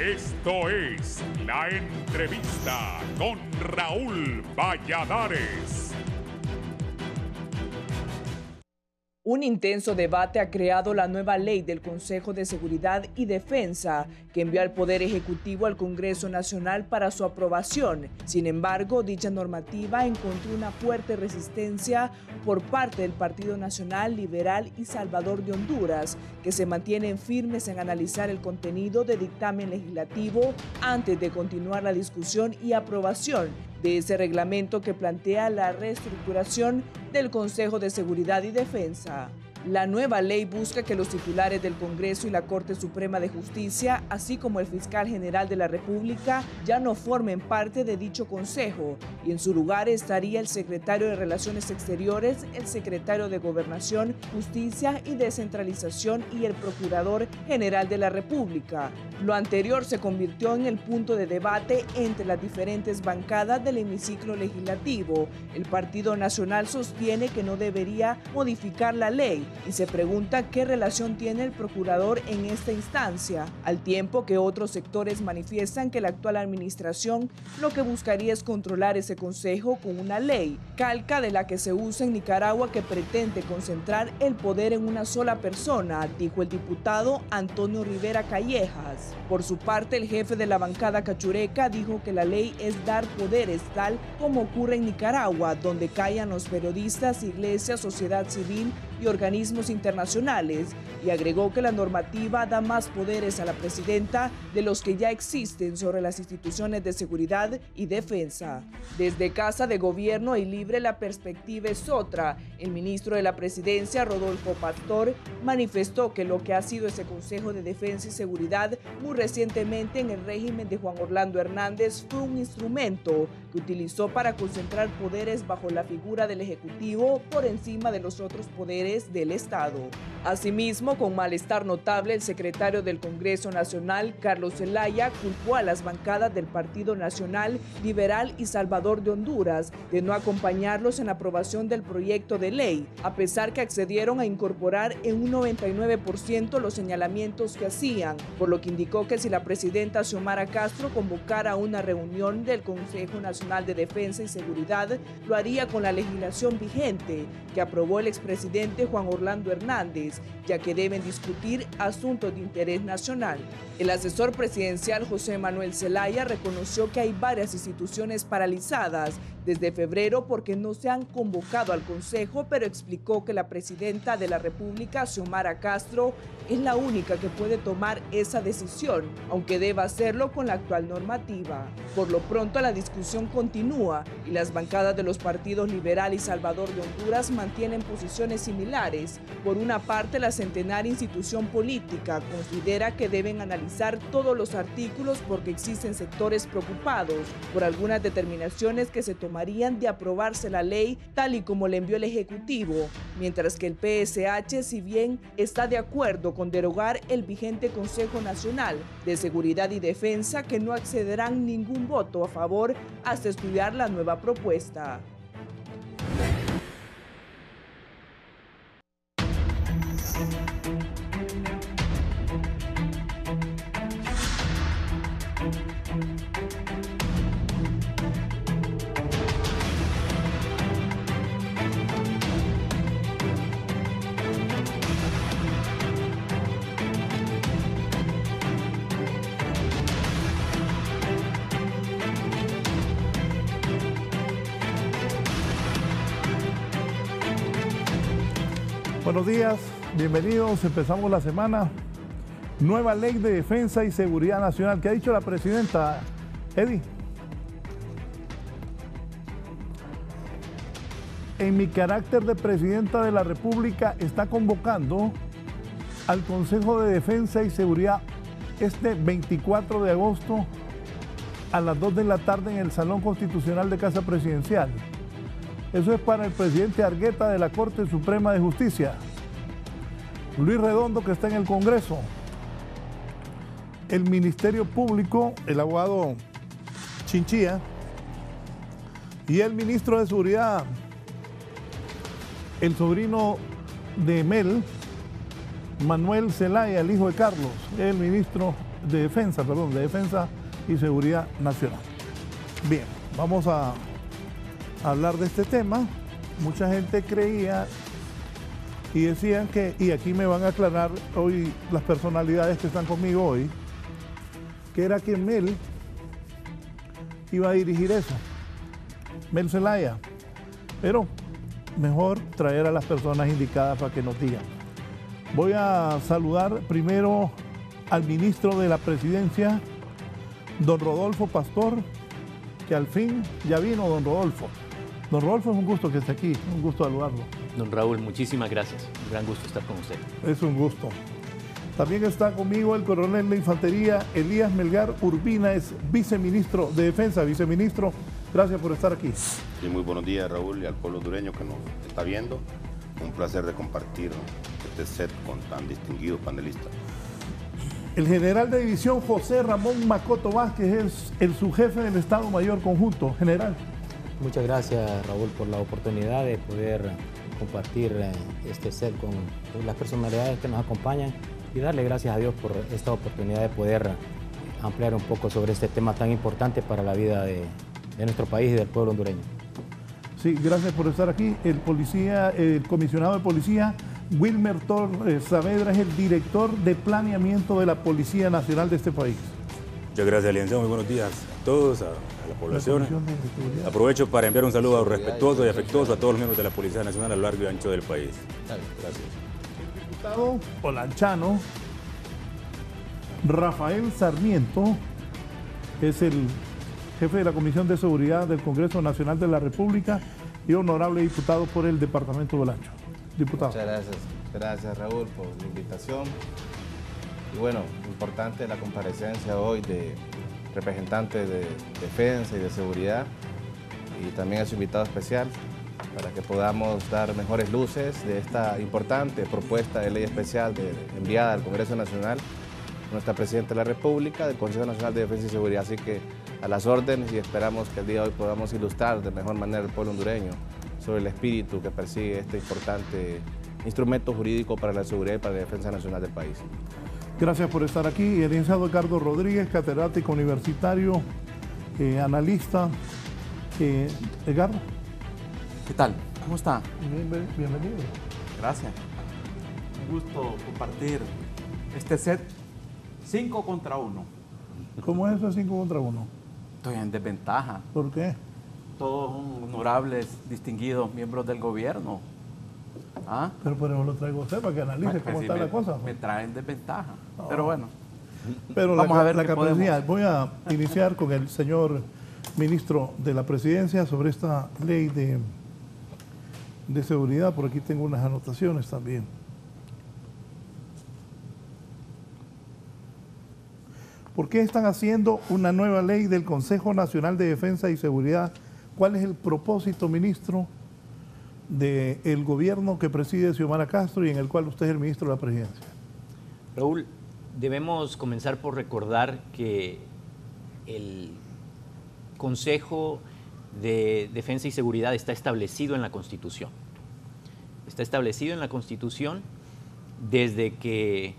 Esto es La Entrevista con Raúl Valladares. Un intenso debate ha creado la nueva ley del Consejo de Seguridad y Defensa que envió al Poder Ejecutivo al Congreso Nacional para su aprobación. Sin embargo, dicha normativa encontró una fuerte resistencia por parte del Partido Nacional Liberal y Salvador de Honduras, que se mantienen firmes en analizar el contenido de dictamen legislativo antes de continuar la discusión y aprobación de ese reglamento que plantea la reestructuración del Consejo de Seguridad y Defensa. La nueva ley busca que los titulares del Congreso y la Corte Suprema de Justicia, así como el Fiscal General de la República, ya no formen parte de dicho consejo y en su lugar estaría el Secretario de Relaciones Exteriores, el Secretario de Gobernación, Justicia y Descentralización y el Procurador General de la República. Lo anterior se convirtió en el punto de debate entre las diferentes bancadas del hemiciclo legislativo. El Partido Nacional sostiene que no debería modificar la ley y se pregunta qué relación tiene el procurador en esta instancia, al tiempo que otros sectores manifiestan que la actual administración lo que buscaría es controlar ese consejo con una ley, calca de la que se usa en Nicaragua, que pretende concentrar el poder en una sola persona, dijo el diputado Antonio Rivera Callejas. Por su parte, el jefe de la bancada cachureca dijo que la ley es dar poderes tal como ocurre en Nicaragua, donde callan los periodistas, iglesias, sociedad civil y organismos internacionales, y agregó que la normativa da más poderes a la presidenta de los que ya existen sobre las instituciones de seguridad y defensa. Desde Casa de Gobierno y Libre la perspectiva es otra. El ministro de la Presidencia, Rodolfo Pastor, manifestó que lo que ha sido ese Consejo de Defensa y Seguridad muy recientemente en el régimen de Juan Orlando Hernández fue un instrumento que utilizó para concentrar poderes bajo la figura del Ejecutivo por encima de los otros poderes del Estado. Asimismo, con malestar notable, el secretario del Congreso Nacional, Carlos Zelaya, culpó a las bancadas del Partido Nacional Liberal y Salvador de Honduras de no acompañarlos en la aprobación del proyecto de ley, a pesar que accedieron a incorporar en un 99% los señalamientos que hacían, por lo que indicó que si la presidenta Xiomara Castro convocara una reunión del Consejo Nacional de Defensa y Seguridad, lo haría con la legislación vigente que aprobó el expresidente Juan Orlando Hernández, ya que deben discutir asuntos de interés nacional. El asesor presidencial José Manuel Zelaya reconoció que hay varias instituciones paralizadas desde febrero porque no se han convocado al Consejo, pero explicó que la presidenta de la República, Xiomara Castro, es la única que puede tomar esa decisión, aunque deba hacerlo con la actual normativa. Por lo pronto, la discusión continúa y las bancadas de los partidos Liberal y Salvador de Honduras mantienen posiciones similares. Por una parte, la centenaria institución política considera que deben analizar todos los artículos porque existen sectores preocupados por algunas determinaciones que se tomarían de aprobarse la ley tal y como le envió el Ejecutivo, mientras que el PSH, si bien está de acuerdo con derogar el vigente Consejo Nacional de Seguridad y Defensa, que no accederán ningún voto a favor hasta estudiar la nueva propuesta. Buenos días, bienvenidos. Empezamos la semana. Nueva ley de defensa y seguridad nacional. ¿Qué ha dicho la presidenta, Eddie? En mi carácter de presidenta de la República, está convocando al Consejo de Defensa y Seguridad este 24 de agosto a las 2 de la tarde en el Salón Constitucional de Casa Presidencial. Eso es para el presidente Argueta de la Corte Suprema de Justicia, Luis Redondo, que está en el Congreso, el Ministerio Público, el abogado Chinchilla, y el ministro de Seguridad, el sobrino de Mel, Manuel Zelaya, el hijo de Carlos, el ministro Defensa y Seguridad Nacional. Bien, vamos a hablar de este tema. Mucha gente creía y decían que, y aquí me van a aclarar hoy las personalidades que están conmigo hoy, que era que Mel iba a dirigir eso, Mel Zelaya, pero mejor traer a las personas indicadas para que nos digan. Voy a saludar primero al ministro de la Presidencia, don Rodolfo Pastor, que al fin ya vino don Rodolfo. Don Rodolfo, es un gusto que esté aquí, un gusto saludarlo. Don Raúl, muchísimas gracias. Un gran gusto estar con usted. Es un gusto. También está conmigo el coronel de Infantería, Elías Melgar Urbina, es viceministro de Defensa. Viceministro, gracias por estar aquí. Sí, muy buenos días, Raúl, y al pueblo hondureño que nos está viendo. Un placer de compartir este set con tan distinguidos panelistas. El general de división José Ramón Macoto Vázquez es el subjefe del Estado Mayor Conjunto. General. Muchas gracias, Raúl, por la oportunidad de poder compartir este set con las personalidades que nos acompañan y darle gracias a Dios por esta oportunidad de poder ampliar un poco sobre este tema tan importante para la vida de nuestro país y del pueblo hondureño. Sí, gracias por estar aquí. El comisionado de policía, Wilmer Torres Saavedra, es el director de planeamiento de la Policía Nacional de este país. Muchas gracias, licenciado. Muy buenos días a todos, a la población. Aprovecho para enviar un saludo respetuoso y afectuoso a todos los miembros de la Policía Nacional a lo largo y ancho del país. Gracias. El diputado polanchano Rafael Sarmiento es el jefe de la Comisión de Seguridad del Congreso Nacional de la República y honorable diputado por el Departamento de Olancho. Diputado. Muchas gracias. Gracias, Raúl, por la invitación. Y bueno, importante la comparecencia hoy de representantes de Defensa y de Seguridad y también a su invitado especial para que podamos dar mejores luces de esta importante propuesta de ley especial enviada al Congreso Nacional, nuestra Presidenta de la República, del Consejo Nacional de Defensa y Seguridad. Así que a las órdenes y esperamos que el día de hoy podamos ilustrar de mejor manera al pueblo hondureño sobre el espíritu que persigue este importante instrumento jurídico para la seguridad y para la defensa nacional del país. Gracias por estar aquí. El licenciado Edgardo Rodríguez, catedrático universitario, analista. Edgardo. ¿Qué tal? ¿Cómo está? Bienvenido. Gracias. Un gusto compartir este set 5 contra 1. ¿Cómo es eso 5 contra 1? Estoy en desventaja. ¿Por qué? Todos son honorables, distinguidos miembros del gobierno. ¿Ah? Pero por eso lo traigo a usted para que analice cómo está la cosa. Me traen desventaja. No. Pero bueno. Pero vamos a ver la capacidad. Voy a iniciar con el señor ministro de la Presidencia sobre esta ley de seguridad. Por aquí tengo unas anotaciones también. ¿Por qué están haciendo una nueva ley del Consejo Nacional de Defensa y Seguridad? ¿Cuál es el propósito, ministro, del gobierno que preside Xiomara Castro y en el cual usted es el ministro de la Presidencia? Raúl, debemos comenzar por recordar que el Consejo de Defensa y Seguridad está establecido en la Constitución. Está establecido en la Constitución desde que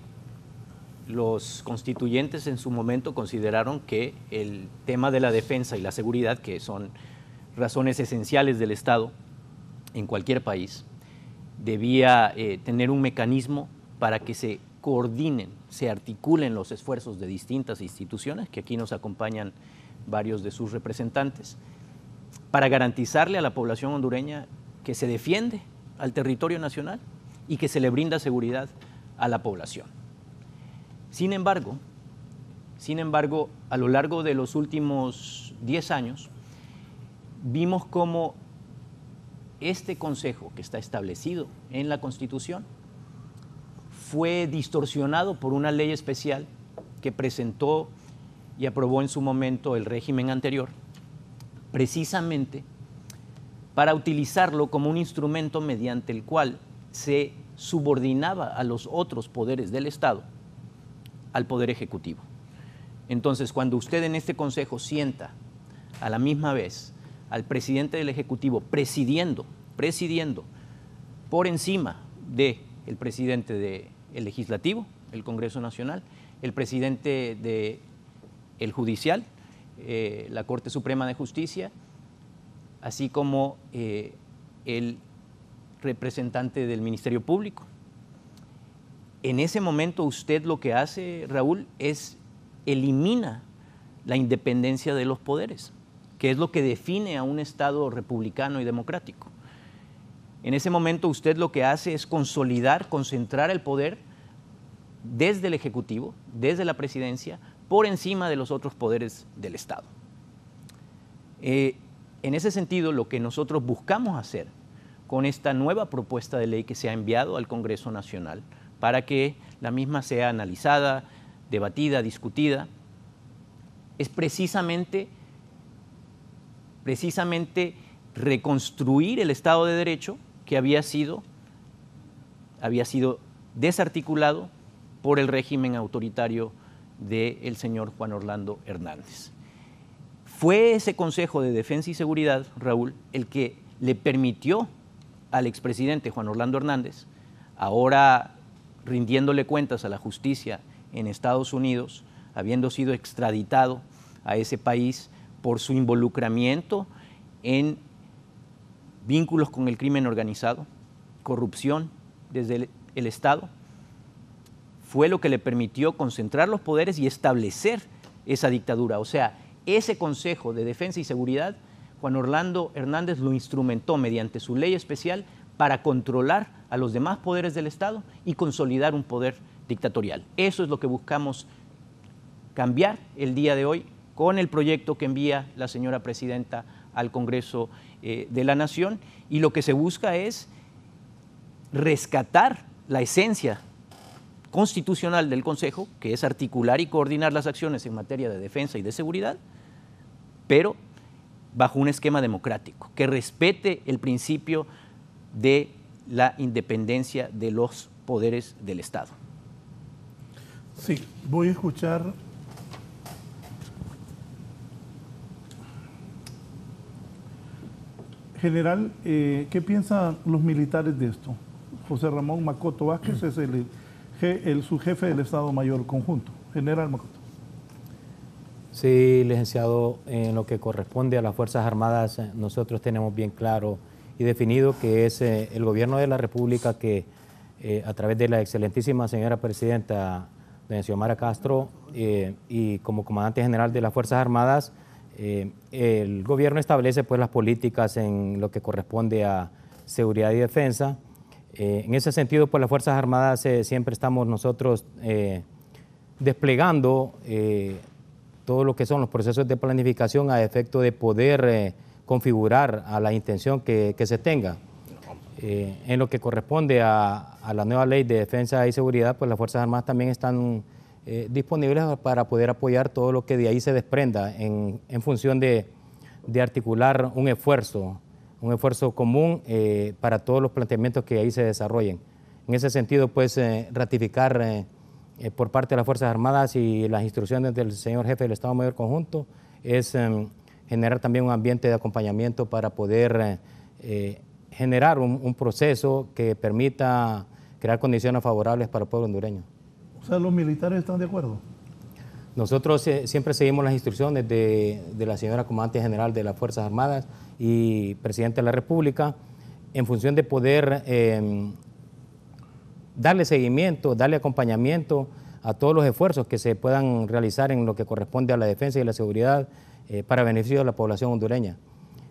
los constituyentes en su momento consideraron que el tema de la defensa y la seguridad, que son razones esenciales del Estado en cualquier país, debía tener un mecanismo para que se coordinen, se articulen los esfuerzos de distintas instituciones, que aquí nos acompañan varios de sus representantes, para garantizarle a la población hondureña que se defiende al territorio nacional y que se le brinda seguridad a la población. Sin embargo, a lo largo de los últimos 10 años, vimos cómo este consejo que está establecido en la Constitución fue distorsionado por una ley especial que presentó y aprobó en su momento el régimen anterior, precisamente para utilizarlo como un instrumento mediante el cual se subordinaba a los otros poderes del Estado al Poder Ejecutivo. Entonces, cuando usted en este consejo sienta a la misma vez al presidente del Ejecutivo presidiendo por encima del presidente del Legislativo, el Congreso Nacional, el presidente del Judicial, la Corte Suprema de Justicia, así como el representante del Ministerio Público. En ese momento usted lo que hace, Raúl, es elimina la independencia de los poderes, que es lo que define a un Estado republicano y democrático. En ese momento usted lo que hace es consolidar, concentrar el poder desde el Ejecutivo, desde la Presidencia, por encima de los otros poderes del Estado. En ese sentido, lo que nosotros buscamos hacer con esta nueva propuesta de ley que se ha enviado al Congreso Nacional, para que la misma sea analizada, debatida, discutida, es precisamente reconstruir el Estado de Derecho que había sido desarticulado por el régimen autoritario del señor Juan Orlando Hernández. Fue ese Consejo de Defensa y Seguridad, Raúl, el que le permitió al expresidente Juan Orlando Hernández, ahora rindiéndole cuentas a la justicia en Estados Unidos, habiendo sido extraditado a ese país por su involucramiento en vínculos con el crimen organizado, corrupción desde el Estado, fue lo que le permitió concentrar los poderes y establecer esa dictadura. O sea, ese Consejo de Defensa y Seguridad, Juan Orlando Hernández lo instrumentó mediante su ley especial para controlar a los demás poderes del Estado y consolidar un poder dictatorial. Eso es lo que buscamos cambiar el día de hoy con el proyecto que envía la señora presidenta al Congreso de la Nación, y lo que se busca es rescatar la esencia constitucional del Consejo, que es articular y coordinar las acciones en materia de defensa y de seguridad, pero bajo un esquema democrático, que respete el principio de la independencia de los poderes del Estado. Sí, voy a escuchar. General, ¿qué piensan los militares de esto? José Ramón Macoto Vázquez es el subjefe del Estado Mayor Conjunto. General Macoto. Sí, licenciado, en lo que corresponde a las Fuerzas Armadas, nosotros tenemos bien claro y definido que es el gobierno de la República que, a través de la excelentísima señora presidenta, doña Xiomara Castro, y como comandante general de las Fuerzas Armadas, el gobierno establece pues las políticas en lo que corresponde a seguridad y defensa. En ese sentido, pues las Fuerzas Armadas siempre estamos nosotros desplegando todo lo que son los procesos de planificación a efecto de poder configurar a la intención que se tenga. En lo que corresponde a la nueva ley de defensa y seguridad, pues las Fuerzas Armadas también están disponibles para poder apoyar todo lo que de ahí se desprenda en función de articular un esfuerzo común para todos los planteamientos que ahí se desarrollen. En ese sentido, pues ratificar por parte de las Fuerzas Armadas y las instrucciones del señor jefe del Estado Mayor Conjunto es generar también un ambiente de acompañamiento para poder generar un proceso que permita crear condiciones favorables para el pueblo hondureño. O sea, ¿los militares están de acuerdo? Nosotros siempre seguimos las instrucciones de la señora comandante general de las Fuerzas Armadas y presidente de la República en función de poder darle seguimiento, darle acompañamiento a todos los esfuerzos que se puedan realizar en lo que corresponde a la defensa y la seguridad para beneficio de la población hondureña.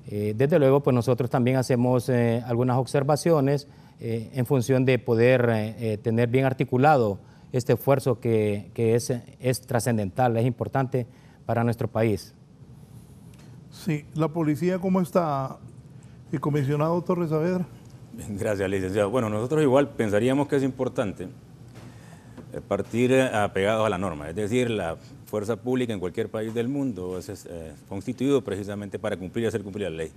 Desde luego, pues nosotros también hacemos algunas observaciones en función de poder tener bien articulado este esfuerzo que es trascendental, es importante para nuestro país. Sí, la policía, ¿cómo está, el comisionado Torres Saavedra? Gracias, licenciado. Bueno, nosotros igual pensaríamos que es importante partir apegados a la norma, es decir, la fuerza pública en cualquier país del mundo es constituido precisamente para cumplir y hacer cumplir la ley.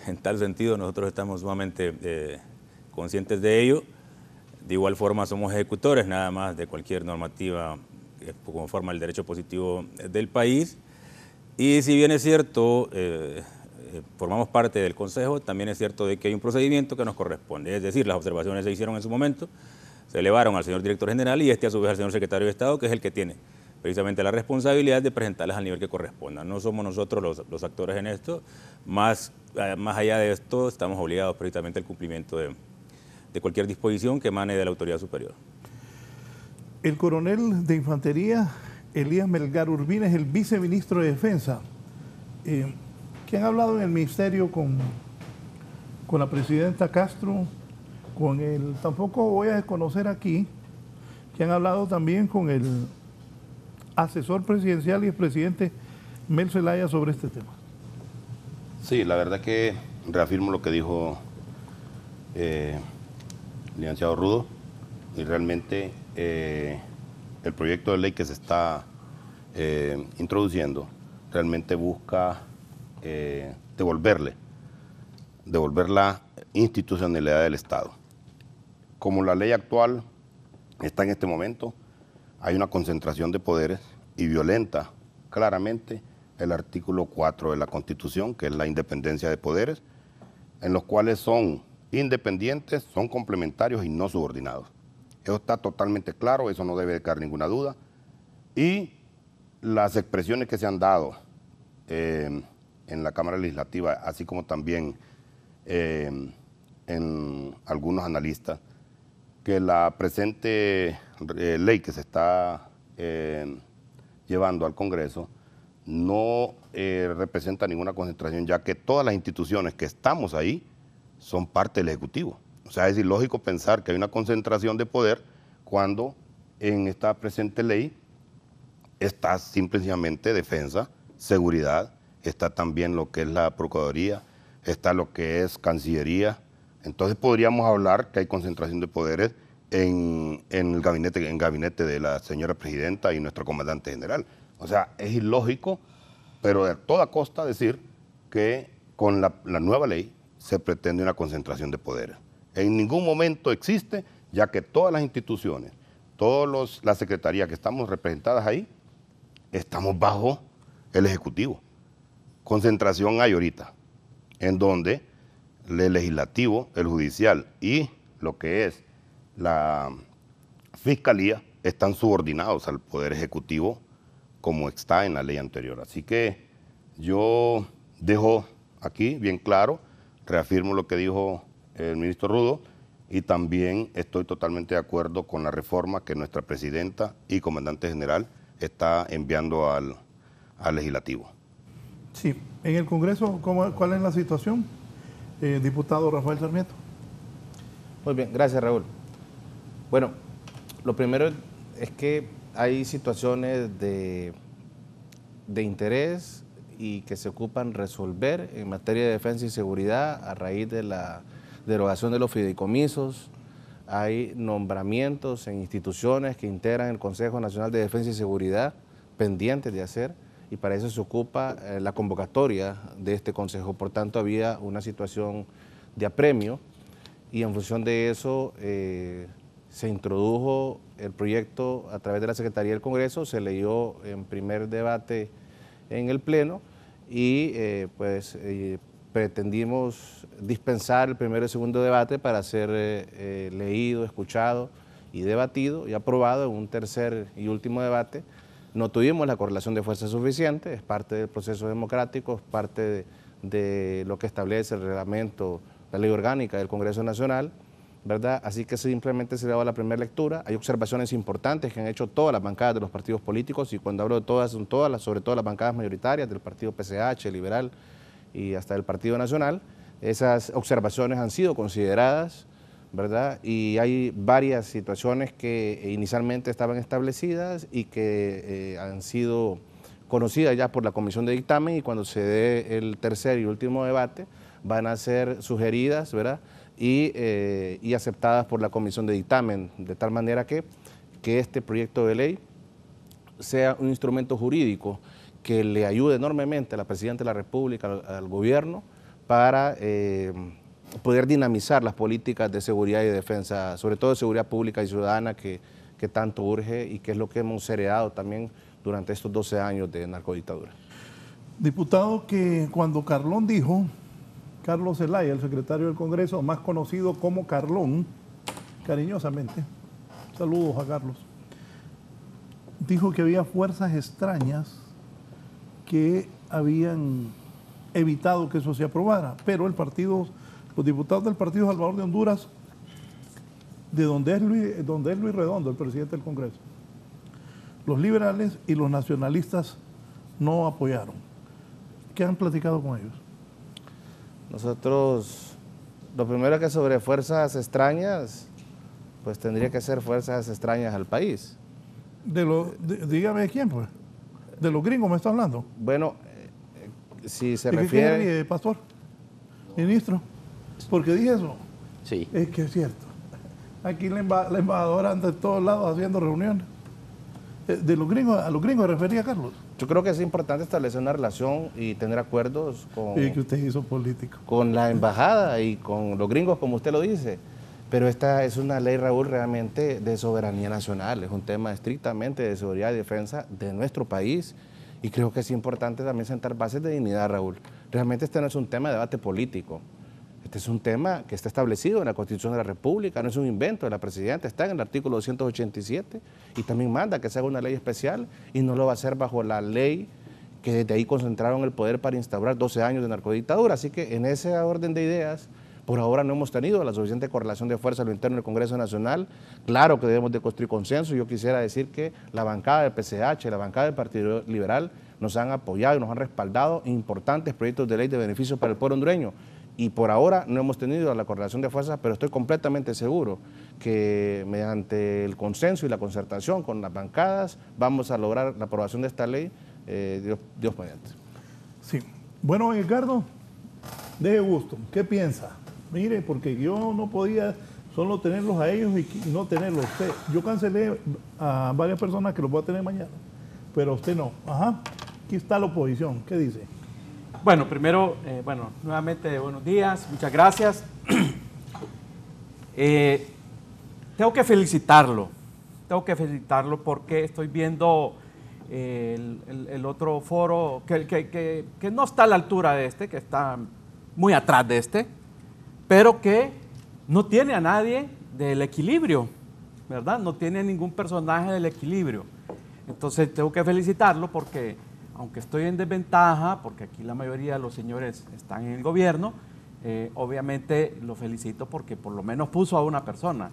En tal sentido, nosotros estamos sumamente conscientes de ello. De igual forma, somos ejecutores nada más de cualquier normativa que conforma el derecho positivo del país. Y si bien es cierto, formamos parte del Consejo, también es cierto de que hay un procedimiento que nos corresponde. Es decir, las observaciones se hicieron en su momento, se elevaron al señor director general y a su vez al señor secretario de Estado, que es el que tiene precisamente la responsabilidad de presentarlas al nivel que corresponda. No somos nosotros los actores en esto, más allá de esto estamos obligados precisamente al cumplimiento de cualquier disposición que emane de la autoridad superior. El coronel de infantería, Elías Melgar Urbina, es el viceministro de Defensa, que han hablado en el ministerio con la presidenta Castro, tampoco voy a desconocer aquí, que han hablado también con el asesor presidencial y el presidente Mel Zelaya sobre este tema. Sí, la verdad que reafirmo lo que dijo el licenciado Rudo, y realmente el proyecto de ley que se está introduciendo realmente busca devolver la institucionalidad del Estado. Como la ley actual está en este momento, hay una concentración de poderes y violenta claramente el artículo 4 de la Constitución, que es la independencia de poderes, en los cuales son independientes, son complementarios y no subordinados. Eso está totalmente claro, eso no debe quedar ninguna duda. Y las expresiones que se han dado en la Cámara Legislativa, así como también en algunos analistas, que la presente ley que se está llevando al Congreso no representa ninguna concentración, ya que todas las instituciones que estamos ahí son parte del Ejecutivo. O sea, es ilógico pensar que hay una concentración de poder cuando en esta presente ley está simplemente defensa, seguridad, está también lo que es la Procuraduría, está lo que es Cancillería. Entonces podríamos hablar que hay concentración de poderes en el gabinete de la señora presidenta y nuestro comandante general. O sea, es ilógico, pero de toda costa decir que con la nueva ley se pretende una concentración de poderes. En ningún momento existe, ya que todas las instituciones, todas las secretarías que estamos representadas ahí, estamos bajo el Ejecutivo. Concentración hay ahorita, en donde el legislativo, el judicial y lo que es la fiscalía están subordinados al Poder Ejecutivo como está en la ley anterior. Así que yo dejo aquí bien claro, reafirmo lo que dijo el ministro Rudo y también estoy totalmente de acuerdo con la reforma que nuestra presidenta y comandante general está enviando al legislativo. Sí, en el Congreso, ¿cuál es la situación? Diputado Rafael Sarmiento. Muy bien, gracias Raúl. Bueno, lo primero es que hay situaciones de interés y que se ocupan resolver en materia de defensa y seguridad a raíz de la derogación de los fideicomisos. Hay nombramientos en instituciones que integran el Consejo Nacional de Defensa y Seguridad pendientes de hacer, y para eso se ocupa la convocatoria de este Consejo. Por tanto, había una situación de apremio y en función de eso se introdujo el proyecto a través de la Secretaría del Congreso, se leyó en primer debate en el Pleno y pretendimos dispensar el primero y segundo debate para ser leído, escuchado y debatido y aprobado en un tercer y último debate. No tuvimos la correlación de fuerzas suficiente, es parte del proceso democrático, es parte de lo que establece el reglamento, la ley orgánica del Congreso Nacional, ¿verdad? Así que simplemente se le da la primera lectura. Hay observaciones importantes que han hecho todas las bancadas de los partidos políticos, y cuando hablo de todas, son todas, sobre todo las bancadas mayoritarias del partido PCH, Liberal y hasta del Partido Nacional. Esas observaciones han sido consideradas, ¿verdad? Y hay varias situaciones que inicialmente estaban establecidas y que han sido conocidas ya por la Comisión de Dictamen, y cuando se dé el tercer y último debate van a ser sugeridas, ¿verdad? Y aceptadas por la Comisión de Dictamen, de tal manera que este proyecto de ley sea un instrumento jurídico que le ayude enormemente a la Presidenta de la República, al gobierno, para poder dinamizar las políticas de seguridad y defensa, sobre todo de seguridad pública y ciudadana que tanto urge y que es lo que hemos heredado también durante estos 12 años de narcodictadura. Diputado, que cuando Carlón dijo, Carlos Zelaya, el secretario del Congreso, más conocido como Carlón, cariñosamente, Saludos a Carlos. Dijo que había fuerzas extrañas que habían evitado que eso se aprobara, pero los diputados del Partido Salvador de Honduras, de donde es Luis Redondo, el presidente del Congreso, los liberales y los nacionalistas no apoyaron. ¿Qué han platicado con ellos? Nosotros, lo primero que sobre fuerzas extrañas, pues tendría que ser fuerzas extrañas al país. Dígame de quién, pues. ¿De los gringos me está hablando? Bueno, si se ¿De refiere... qué ríe, pastor? Ministro. ¿Por qué dije eso? Sí. Es que es cierto. Aquí la embajadora anda de todos lados haciendo reuniones. ¿A los gringos se refería Carlos? Yo creo que es importante establecer una relación y tener acuerdos Y que usted hizo político. con la embajada y con los gringos, como usted lo dice. Pero esta es una ley, Raúl, realmente de soberanía nacional. Es un tema estrictamente de seguridad y defensa de nuestro país. Y creo que es importante también sentar bases de dignidad, Raúl. Realmente este no es un tema de debate político. Este es un tema que está establecido en la Constitución de la República, no es un invento de la Presidenta, está en el artículo 287 y también manda que se haga una ley especial y no lo va a hacer bajo la ley que desde ahí concentraron el poder para instaurar 12 años de narcodictadura. Así que en ese orden de ideas, por ahora no hemos tenido la suficiente correlación de fuerza a lo interno del Congreso Nacional. Claro que debemos de construir consenso. Yo quisiera decir que la bancada del PCH, la bancada del Partido Liberal nos han apoyado y nos han respaldado importantes proyectos de ley de beneficio para el pueblo hondureño. Y por ahora no hemos tenido la correlación de fuerzas, pero estoy completamente seguro que mediante el consenso y la concertación con las bancadas vamos a lograr la aprobación de esta ley, Dios mediante. Sí. Bueno, Edgardo, deje gusto. ¿Qué piensa? Mire, porque yo no podía solo tenerlos a ellos y no tenerlos a usted. Yo cancelé a varias personas que los voy a tener mañana, pero a usted no. Ajá. Aquí está la oposición. ¿Qué dice? Bueno, primero, nuevamente buenos días, muchas gracias. Tengo que felicitarlo porque estoy viendo el otro foro que no está a la altura de este, que está muy atrás de este, pero que no tiene a nadie del equilibrio, ¿verdad? No tiene ningún personaje del equilibrio. Entonces tengo que felicitarlo porque, aunque estoy en desventaja, porque aquí la mayoría de los señores están en el gobierno, obviamente lo felicito porque por lo menos puso a una persona.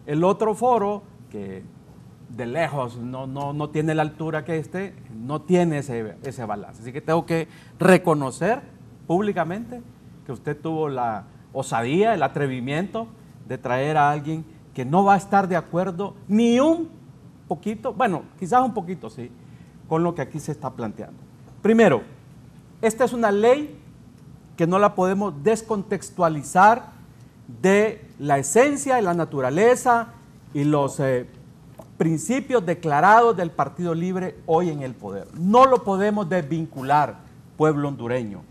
El otro foro, que de lejos no tiene la altura que este, no tiene ese balance. Así que tengo que reconocer públicamente que usted tuvo la osadía, el atrevimiento de traer a alguien que no va a estar de acuerdo ni un poquito, bueno, quizás un poquito sí, con lo que aquí se está planteando. Primero, esta es una ley que no la podemos descontextualizar de la esencia y la naturaleza y los principios declarados del Partido Libre hoy en el poder. No lo podemos desvincular, pueblo hondureño.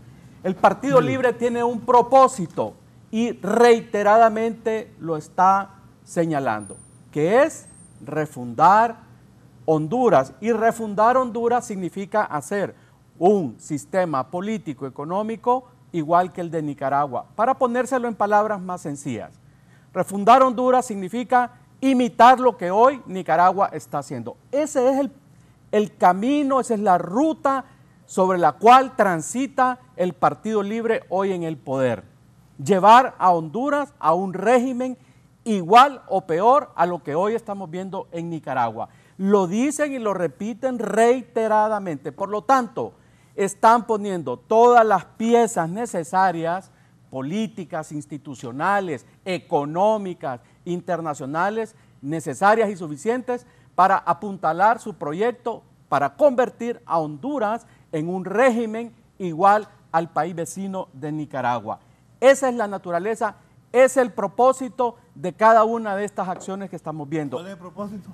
El Partido Libre tiene un propósito y reiteradamente lo está señalando, que es refundar Honduras. Y refundar Honduras significa hacer un sistema político económico igual que el de Nicaragua. Para ponérselo en palabras más sencillas, refundar Honduras significa imitar lo que hoy Nicaragua está haciendo. Ese es el camino, esa es la ruta sobre la cual transita el Partido Libre hoy en el poder. Llevar a Honduras a un régimen igual o peor a lo que hoy estamos viendo en Nicaragua. Lo dicen y lo repiten reiteradamente. Por lo tanto, están poniendo todas las piezas necesarias, políticas, institucionales, económicas, internacionales, necesarias y suficientes para apuntalar su proyecto, para convertir a Honduras en un régimen igual al país vecino de Nicaragua. Esa es la naturaleza, ese es el propósito de cada una de estas acciones que estamos viendo. ¿Cuál es el propósito?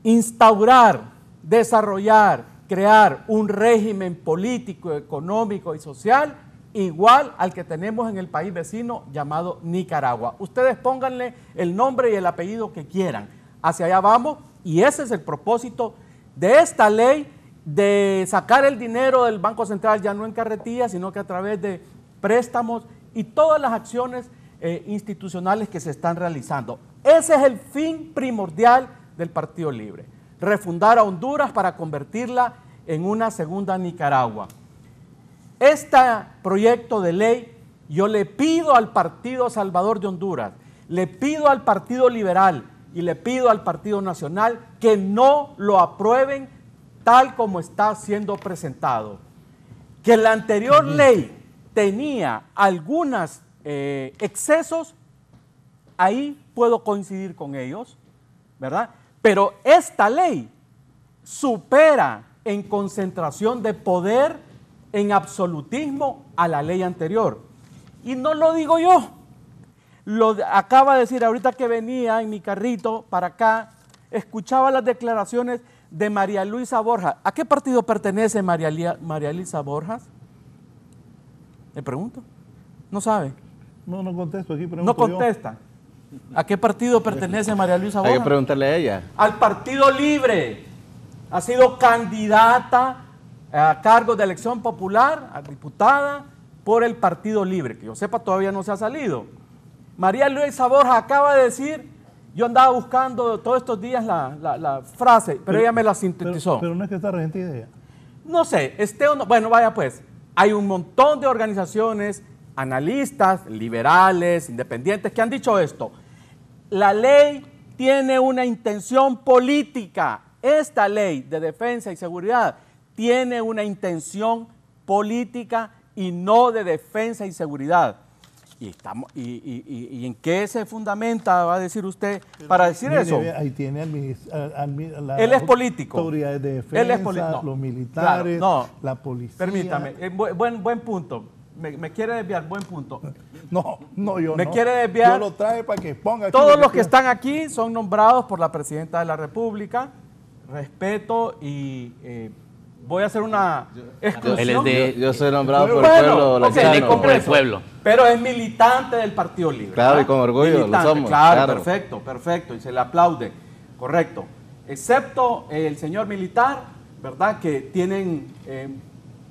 Instaurar, desarrollar, crear un régimen político, económico y social igual al que tenemos en el país vecino llamado Nicaragua. Ustedes pónganle el nombre y el apellido que quieran. Hacia allá vamos y ese es el propósito de esta ley, de sacar el dinero del Banco Central ya no en carretilla, sino que a través de préstamos y todas las acciones institucionales que se están realizando. Ese es el fin primordial del Partido Libre. Refundar a Honduras para convertirla en una segunda Nicaragua. Este proyecto de ley, yo le pido al Partido Salvador de Honduras, le pido al Partido Liberal y le pido al Partido Nacional que no lo aprueben tal como está siendo presentado. Que la anterior ley tenía algunos excesos, ahí puedo coincidir con ellos, ¿verdad? Pero esta ley supera en concentración de poder, en absolutismo a la ley anterior. Y no lo digo yo, lo acaba de decir ahorita que venía en mi carrito para acá, escuchaba las declaraciones de María Luisa Borjas. ¿A qué partido pertenece María Luisa Borjas? Le pregunto. ¿No sabe? No contesto aquí. No contesta. ¿A qué partido pertenece María Luisa Borjas? Hay que preguntarle a ella. Al Partido Libre. Ha sido candidata a cargo de elección popular, a diputada por el Partido Libre. Que yo sepa, todavía no se ha salido. María Luisa Borjas acaba de decir, yo andaba buscando todos estos días la frase, pero ella me la sintetizó. Pero no es que está resentida ella. No sé, esté o no. Bueno, vaya pues. Hay un montón de organizaciones, analistas, liberales, independientes, que han dicho esto. La ley tiene una intención política. Esta ley de defensa y seguridad tiene una intención política y no de defensa y seguridad. ¿Y en qué se fundamenta, va a decir usted, para decir eso? Ahí tiene él es político. Autoridades de defensa, los militares, claro, la policía. Permítame, buen punto. Me quiere desviar, buen punto. No, yo me quiere desviar. Yo lo traje para que ponga aquí. Todos los que están aquí son nombrados por la Presidenta de la República. Respeto y voy a hacer una exclusión. Yo soy nombrado por el pueblo laxano. Por el pueblo. Pero es militante del Partido Libre. Claro, ¿verdad? Y con orgullo militante, lo somos. Claro, perfecto, y se le aplaude. Correcto. Excepto el señor militar, ¿verdad? Que tienen,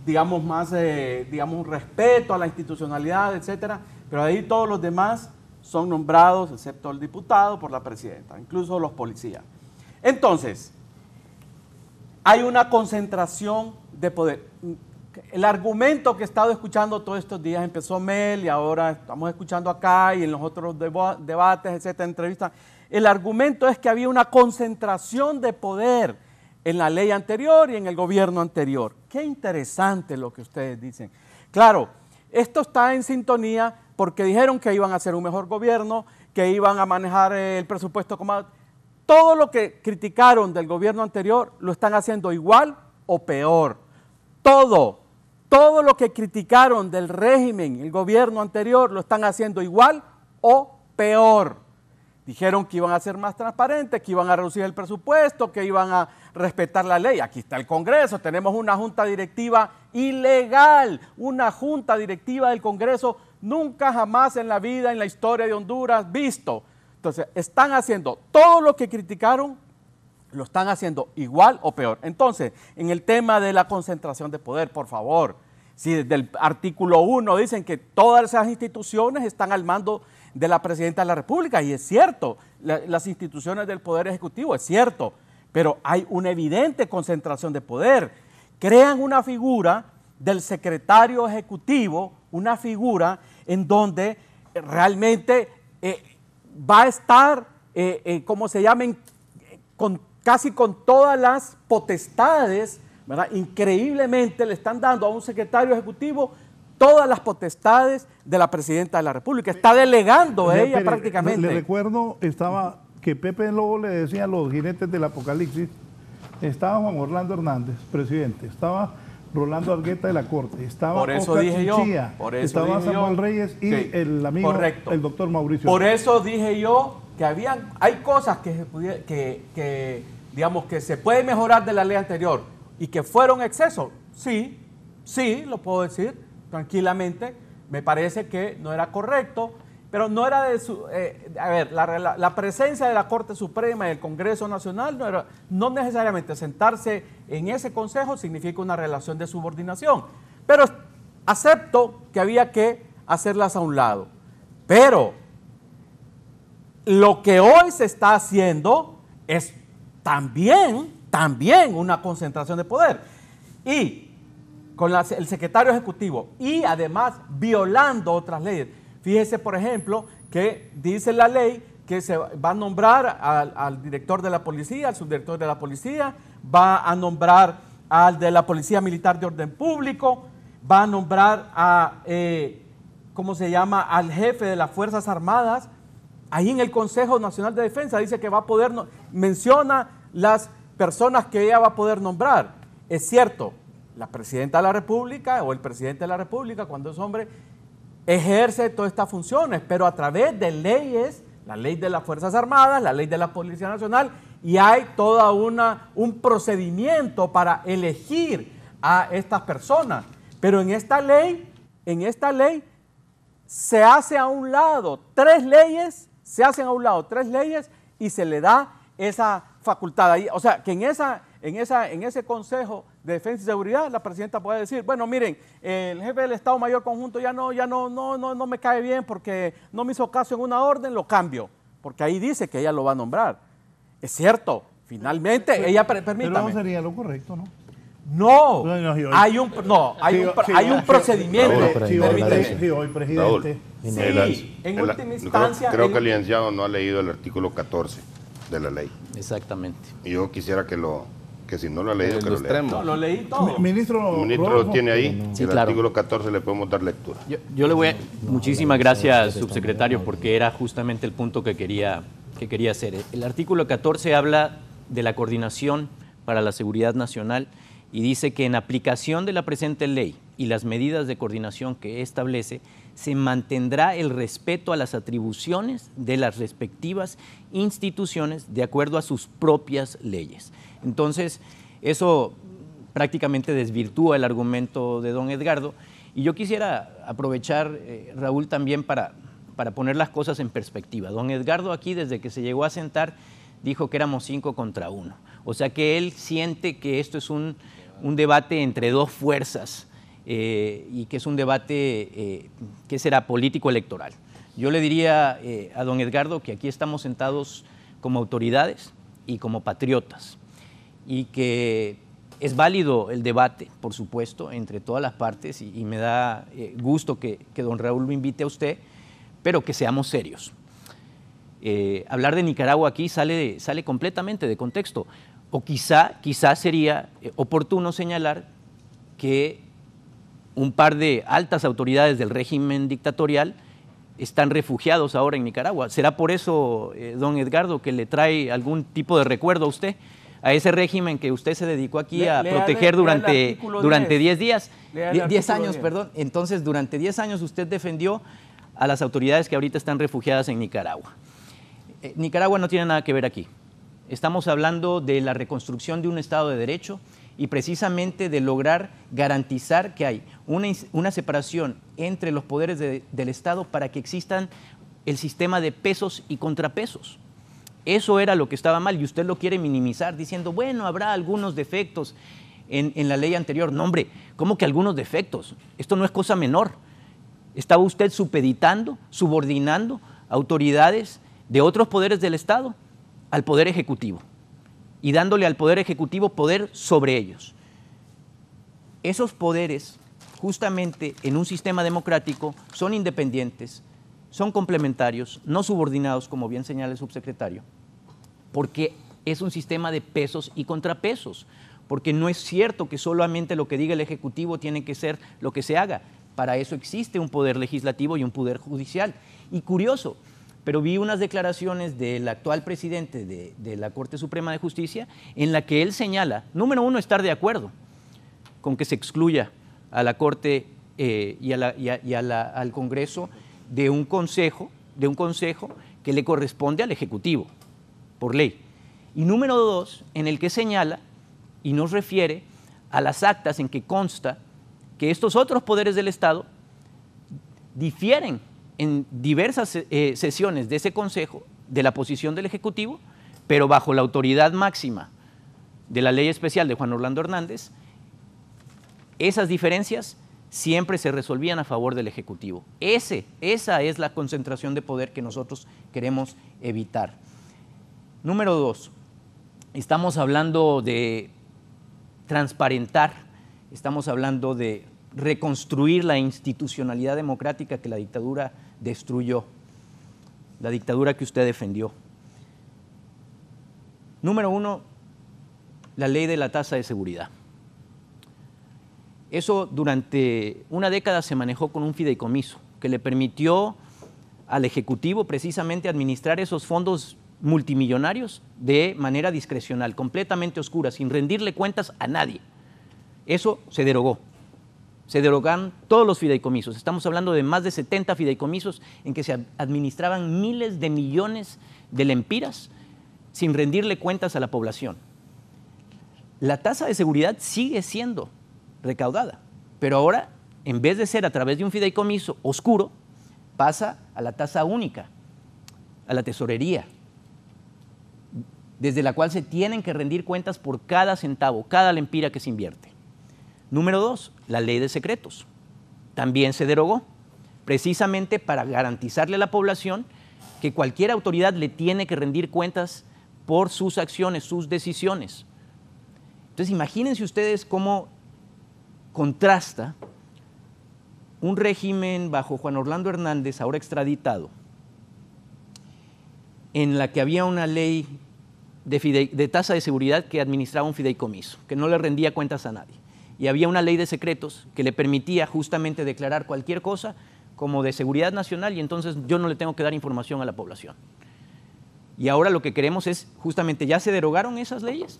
digamos, más, digamos, un respeto a la institucionalidad, etcétera. Pero ahí todos los demás son nombrados, excepto el diputado, por la Presidenta, incluso los policías. Entonces, hay una concentración de poder. El argumento que he estado escuchando todos estos días, empezó Mel y ahora estamos escuchando acá y en los otros debates, etcétera, entrevistas. El argumento es que había una concentración de poder en la ley anterior y en el gobierno anterior. Qué interesante lo que ustedes dicen. Claro, esto está en sintonía porque dijeron que iban a hacer un mejor gobierno, que iban a manejar el presupuesto como... Todo lo que criticaron del gobierno anterior lo están haciendo igual o peor. Todo lo que criticaron del régimen, el gobierno anterior, lo están haciendo igual o peor. Dijeron que iban a ser más transparentes, que iban a reducir el presupuesto, que iban a respetar la ley. Aquí está el Congreso, tenemos una junta directiva ilegal, una junta directiva del Congreso nunca jamás en la vida, en la historia de Honduras, visto. Entonces, están haciendo todo lo que criticaron, lo están haciendo igual o peor. Entonces, en el tema de la concentración de poder, por favor, si desde el artículo 1 dicen que todas esas instituciones están al mando de la Presidenta de la República, y es cierto, las instituciones del Poder Ejecutivo, es cierto, pero hay una evidente concentración de poder. Crean una figura del secretario ejecutivo, una figura en donde realmente va a estar, ¿cómo se llaman? Casi con todas las potestades, ¿verdad? Increíblemente le están dando a un secretario ejecutivo todas las potestades de la Presidenta de la República. Está delegando ella prácticamente. Le recuerdo, que Pepe Lobo le decía a los jinetes del apocalipsis, estaba Juan Orlando Hernández, presidente, estaba Rolando Argueta de la Corte, estaba Oscar Chinchilla, estaba Samuel Reyes y el amigo, el doctor Mauricio. Por eso dije yo que hay cosas que digamos que se puede mejorar de la ley anterior y que fueron excesos. Sí, lo puedo decir tranquilamente. Me parece que no era correcto, pero no era de su... a ver, la presencia de la Corte Suprema y del Congreso Nacional no necesariamente sentarse en ese consejo significa una relación de subordinación, pero acepto que había que hacerlas a un lado. Pero lo que hoy se está haciendo es también una concentración de poder. Y con el secretario ejecutivo y además violando otras leyes. Fíjese, por ejemplo, que dice la ley que se va a nombrar al director de la policía, al subdirector de la policía, va a nombrar al de la Policía Militar de Orden Público, va a nombrar a, ¿cómo se llama?, al jefe de las Fuerzas Armadas. Ahí en el Consejo Nacional de Defensa dice que va a poder, menciona las personas que ella va a poder nombrar. Es cierto, la presidenta de la República o el presidente de la República, cuando es hombre, ejerce todas estas funciones, pero a través de leyes, la ley de las Fuerzas Armadas, la ley de la Policía Nacional, y hay toda un procedimiento para elegir a estas personas. Pero en esta ley se hace a un lado tres leyes y se le da esa facultad ahí. O sea, que en ese Consejo de Defensa y Seguridad la presidenta puede decir, bueno, miren, el jefe del Estado Mayor Conjunto ya no me cae bien porque no me hizo caso en una orden, lo cambio, porque ahí dice que ella lo va a nombrar. Es cierto, finalmente, ella, permítame. Pero no sería lo correcto, ¿no? No, hay un procedimiento. Hoy, presidente. Sí, en última instancia. Creo que el licenciado no ha leído el artículo 14 de la ley. Exactamente. Y yo quisiera que si no lo ha leído, que lo lea. No, lo leí todo. Ministro lo tiene ahí. Sí, el claro. artículo 14 le podemos dar lectura. Yo le voy a... Muchísimas gracias, subsecretario, porque era justamente el punto que quería hacer. El artículo 14 habla de la coordinación para la seguridad nacional y dice que en aplicación de la presente ley y las medidas de coordinación que establece, se mantendrá el respeto a las atribuciones de las respectivas instituciones de acuerdo a sus propias leyes. Entonces, eso prácticamente desvirtúa el argumento de don Edgardo. Y yo quisiera aprovechar, Raúl, también para poner las cosas en perspectiva. Don Edgardo aquí, desde que se llegó a sentar, dijo que éramos 5 contra 1. O sea que él siente que esto es un debate entre dos fuerzas y que es un debate que será político-electoral. Yo le diría a don Edgardo que aquí estamos sentados como autoridades y como patriotas y que es válido el debate, por supuesto, entre todas las partes y me da gusto que don Raúl lo invite a usted, pero que seamos serios. Hablar de Nicaragua aquí sale completamente de contexto. O quizá sería oportuno señalar que un par de altas autoridades del régimen dictatorial están refugiados ahora en Nicaragua. ¿Será por eso, don Edgardo, que le trae algún tipo de recuerdo a usted, a ese régimen que usted se dedicó aquí a proteger durante 10 días? 10 años, perdón. Entonces, durante 10 años usted defendió a las autoridades que ahorita están refugiadas en Nicaragua. Nicaragua no tiene nada que ver aquí. Estamos hablando de la reconstrucción de un Estado de Derecho y precisamente de lograr garantizar que hay una separación entre los poderes del Estado para que existan el sistema de pesos y contrapesos. Eso era lo que estaba mal y usted lo quiere minimizar diciendo, bueno, habrá algunos defectos en la ley anterior. No, hombre, ¿cómo que algunos defectos? Esto no es cosa menor. Estaba usted supeditando, subordinando autoridades de otros poderes del Estado al Poder Ejecutivo y dándole al Poder Ejecutivo poder sobre ellos. Esos poderes, justamente en un sistema democrático, son independientes, son complementarios, no subordinados, como bien señala el subsecretario, porque es un sistema de pesos y contrapesos, porque no es cierto que solamente lo que diga el Ejecutivo tiene que ser lo que se haga. Para eso existe un poder legislativo y un poder judicial. Y curioso, pero vi unas declaraciones del actual presidente de la Corte Suprema de Justicia en la que él señala, número uno, estar de acuerdo con que se excluya a la Corte y al Congreso de un consejo que le corresponde al Ejecutivo, por ley. Y número dos, en el que señala y nos refiere a las actas en que consta que estos otros poderes del Estado difieren en diversas sesiones de ese Consejo de la posición del Ejecutivo, pero bajo la autoridad máxima de la ley especial de Juan Orlando Hernández, esas diferencias siempre se resolvían a favor del Ejecutivo. Esa es la concentración de poder que nosotros queremos evitar. Número 2, estamos hablando de transparentar, estamos hablando de reconstruir la institucionalidad democrática que la dictadura destruyó, la dictadura que usted defendió. Número 1, la ley de la tasa de seguridad. Eso durante una década se manejó con un fideicomiso que le permitió al Ejecutivo precisamente administrar esos fondos multimillonarios de manera discrecional, completamente oscura, sin rendirle cuentas a nadie. Eso se derogó. Se derogan todos los fideicomisos. Estamos hablando de más de 70 fideicomisos en que se administraban miles de millones de lempiras sin rendirle cuentas a la población. La tasa de seguridad sigue siendo recaudada, pero ahora, en vez de ser a través de un fideicomiso oscuro, pasa a la tasa única, a la tesorería, desde la cual se tienen que rendir cuentas por cada centavo, cada lempira que se invierte. Número 2, la ley de secretos. También se derogó, precisamente para garantizarle a la población que cualquier autoridad le tiene que rendir cuentas por sus acciones, sus decisiones. Entonces, imagínense ustedes cómo contrasta un régimen bajo Juan Orlando Hernández, ahora extraditado, en la que había una ley de tasa de seguridad que administraba un fideicomiso, que no le rendía cuentas a nadie. Y había una ley de secretos que le permitía justamente declarar cualquier cosa como de seguridad nacional y entonces yo no le tengo que dar información a la población. Y ahora lo que queremos es, justamente ya se derogaron esas leyes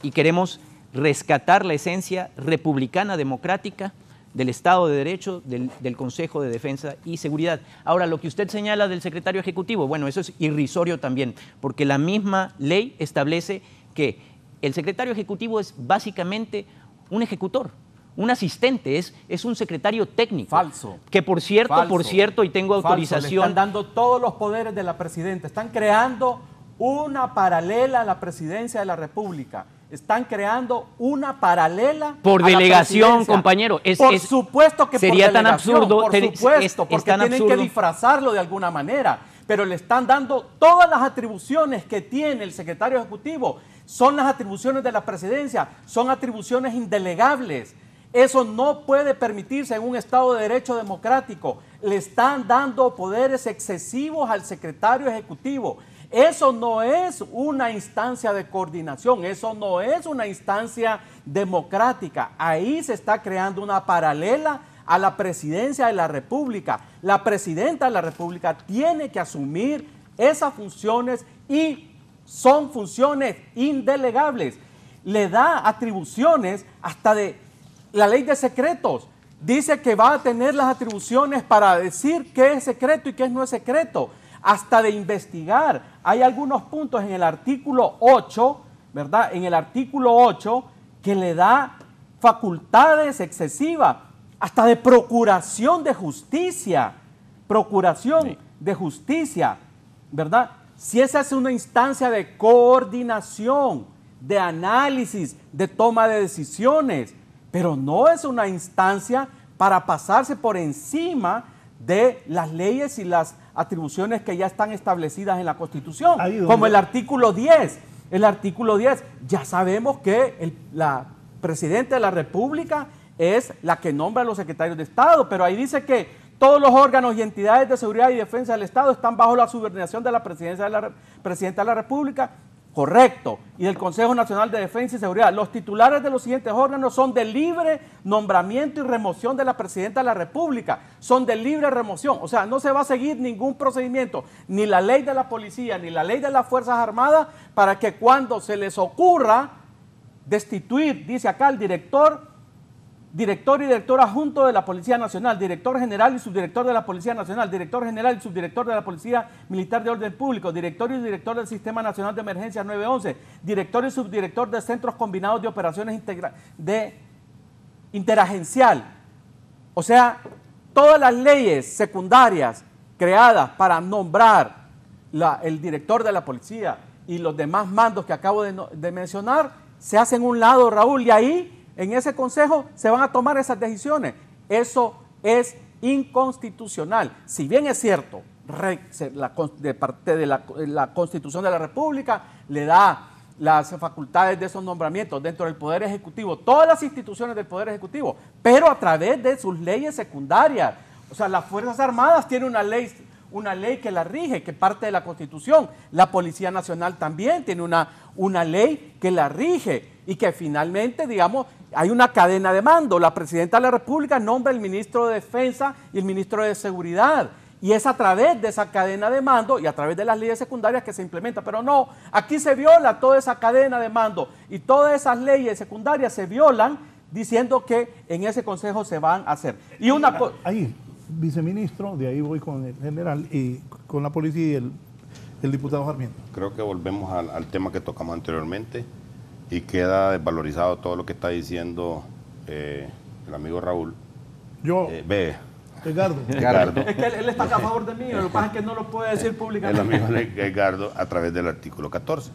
y queremos rescatar la esencia republicana, democrática del Estado de Derecho, del Consejo de Defensa y Seguridad. Ahora, lo que usted señala del secretario ejecutivo, bueno, eso es irrisorio también, porque la misma ley establece que el secretario ejecutivo es básicamente un ejecutor, un asistente, es un secretario técnico. Falso. Que por cierto, y tengo autorización. Falso. Le están dando todos los poderes de la presidenta. Están creando una paralela a la presidencia de la República. Están creando una paralela por a delegación, la compañero. Por supuesto que sería por tan absurdo. Por supuesto, porque tienen que disfrazarlo de alguna manera. Pero le están dando todas las atribuciones que tiene el secretario ejecutivo. Son las atribuciones de la presidencia, son atribuciones indelegables. Eso no puede permitirse en un Estado de Derecho democrático. Le están dando poderes excesivos al secretario ejecutivo. Eso no es una instancia de coordinación, eso no es una instancia democrática. Ahí se está creando una paralela a la presidencia de la República. La presidenta de la República tiene que asumir esas funciones y son funciones indelegables. Le da atribuciones hasta de la ley de secretos. Dice que va a tener las atribuciones para decir qué es secreto y qué no es secreto. Hasta de investigar. Hay algunos puntos en el artículo 8, ¿verdad? En el artículo 8 que le da facultades excesivas, hasta de procuración de justicia. Procuración de justicia, ¿verdad? Si esa es una instancia de coordinación, de análisis, de toma de decisiones, pero no es una instancia para pasarse por encima de las leyes y las atribuciones que ya están establecidas en la Constitución, como el artículo 10. El artículo 10, ya sabemos que la Presidenta de la República es la que nombra a los secretarios de Estado, pero ahí dice que todos los órganos y entidades de seguridad y defensa del Estado están bajo la subordinación de la Presidenta de la República. Correcto. Y del Consejo Nacional de Defensa y Seguridad. Los titulares de los siguientes órganos son de libre nombramiento y remoción de la Presidenta de la República. Son de libre remoción. O sea, no se va a seguir ningún procedimiento, ni la ley de la policía, ni la ley de las Fuerzas Armadas, para que cuando se les ocurra destituir, dice acá, el director y director adjunto de la Policía Nacional, director general y subdirector de la Policía Nacional, director general y subdirector de la Policía Militar de Orden Público, director y director del Sistema Nacional de Emergencias 911, director y subdirector de Centros Combinados de Operaciones Interagencial. O sea, todas las leyes secundarias creadas para nombrar el director de la policía y los demás mandos que acabo de mencionar, se hacen a un lado, Raúl, y ahí en ese consejo se van a tomar esas decisiones. Eso es inconstitucional. Si bien es cierto, de parte de la Constitución de la República le da las facultades de esos nombramientos dentro del Poder Ejecutivo, todas las instituciones del Poder Ejecutivo, pero a través de sus leyes secundarias. O sea, las Fuerzas Armadas tienen una ley que la rige, que parte de la Constitución. La Policía Nacional también tiene una ley que la rige y que finalmente, digamos, hay una cadena de mando. La Presidenta de la República nombra el Ministro de Defensa y el Ministro de Seguridad. Y es a través de esa cadena de mando y a través de las leyes secundarias que se implementa. Pero no, aquí se viola toda esa cadena de mando y todas esas leyes secundarias se violan diciendo que en ese consejo se van a hacer. Y una cosa... Ahí, viceministro, de ahí voy con el general y con la policía y el diputado Sarmiento. Creo que volvemos al tema que tocamos anteriormente y queda desvalorizado todo lo que está diciendo el amigo Raúl. Yo... Edgardo. Es que él está a favor de mí, lo que pasa es que no lo puede decir públicamente. El amigo Edgardo a través del artículo 14.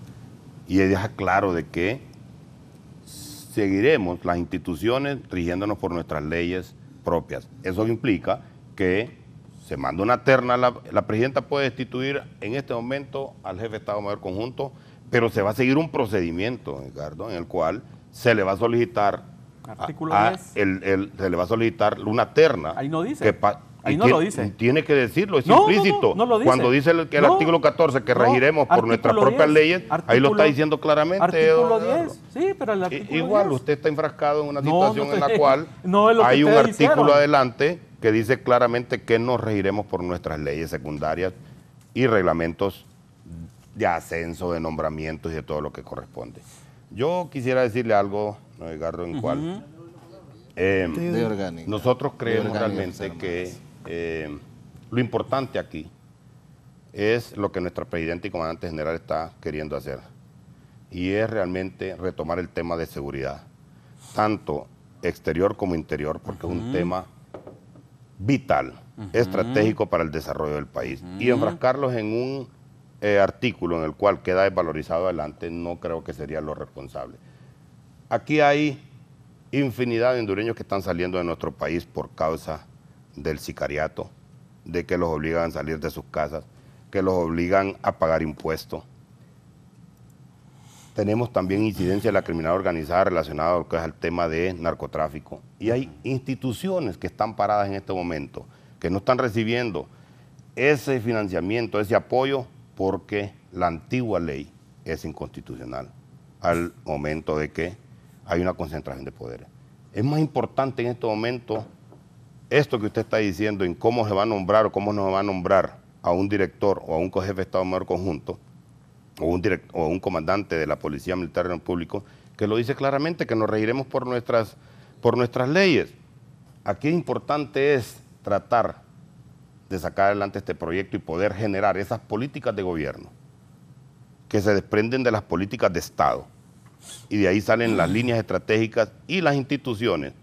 Y él deja claro de que seguiremos las instituciones rigiéndonos por nuestras leyes propias. Eso implica que se manda una terna, la presidenta puede destituir en este momento al jefe de Estado Mayor Conjunto, pero se va a seguir un procedimiento, Edgardo, en el cual se le va a solicitar Artículo 10. Se le va a solicitar una terna. Ahí no dice. Ahí no lo dice. Tiene que decirlo, es implícito. No lo dice. Cuando dice el artículo 14 que regiremos por nuestras propias leyes, ahí lo está diciendo claramente. Artículo 10, sí, pero el artículo igual 10. Usted está enfrascado en una situación en la cual hay un artículo adelante que dice claramente que nos regiremos por nuestras leyes secundarias y reglamentos de ascenso, de nombramientos y de todo lo que corresponde. Yo quisiera decirle algo, Edgardo, en cual nosotros creemos realmente que lo importante aquí es lo que nuestra presidenta y comandante general está queriendo hacer, y es realmente retomar el tema de seguridad, tanto exterior como interior, porque es un tema vital, estratégico para el desarrollo del país, y enfrascarlos en un artículo en el cual queda desvalorizado adelante, no creo que sería lo responsable. Aquí hay infinidad de hondureños que están saliendo de nuestro país por causa del sicariato, de que los obligan a salir de sus casas, que los obligan a pagar impuestos. Tenemos también incidencia de la criminalidad organizada relacionada a lo que es el tema de narcotráfico. Y hay instituciones que están paradas en este momento, que no están recibiendo ese financiamiento, ese apoyo, porque la antigua ley es inconstitucional al momento de que hay una concentración de poderes. Es más importante en este momento esto que usted está diciendo en cómo se va a nombrar o cómo no se va a nombrar a un director o a un jefe de Estado Mayor Conjunto o un comandante de la Policía Militar del Público, que lo dice claramente, que nos regiremos por nuestras leyes. Aquí importante es tratar de sacar adelante este proyecto y poder generar esas políticas de gobierno que se desprenden de las políticas de Estado, y de ahí salen las líneas estratégicas y las instituciones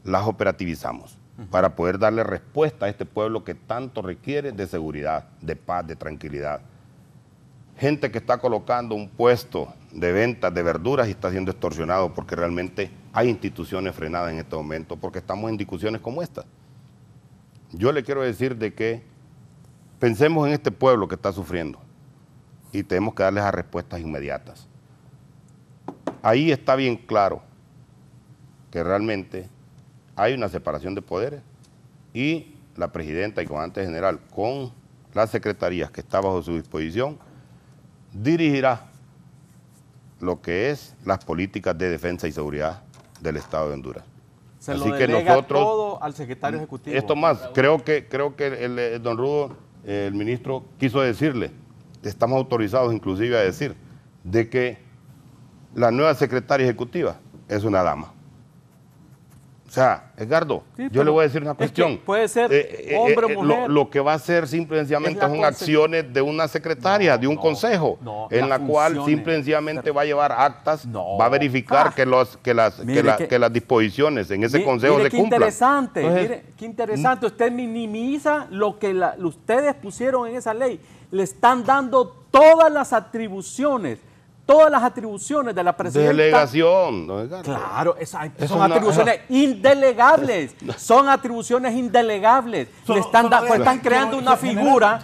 las operativizamos para poder darle respuesta a este pueblo que tanto requiere de seguridad, de paz, de tranquilidad. Gente que está colocando un puesto de ventas de verduras y está siendo extorsionado porque realmente hay instituciones frenadas en este momento, porque estamos en discusiones como esta. Yo le quiero decir de que pensemos en este pueblo que está sufriendo y tenemos que darles a respuestas inmediatas. Ahí está bien claro que realmente hay una separación de poderes y la presidenta y comandante general con las secretarías que está bajo su disposición dirigirá lo que es las políticas de defensa y seguridad del Estado de Honduras. Se lo delega todo al secretario ejecutivo. Esto más, creo que el don Rudo, el ministro, quiso decirle, estamos autorizados inclusive a decir, de que la nueva secretaria ejecutiva es una dama. O sea, Edgardo, sí, yo le voy a decir una cuestión. Puede ser hombre o mujer. Lo que va a hacer simple y sencillamente son acciones de una secretaria, de un consejo, en la cual simple y sencillamente va a llevar actas, va a verificar que las disposiciones en ese consejo se cumplan. Mire, qué interesante, usted minimiza lo que ustedes pusieron en esa ley. Le están dando todas las atribuciones todas las atribuciones de la presidenta. Delegación, don Edgardo. Claro, son atribuciones indelegables. Son atribuciones indelegables. Están creando una figura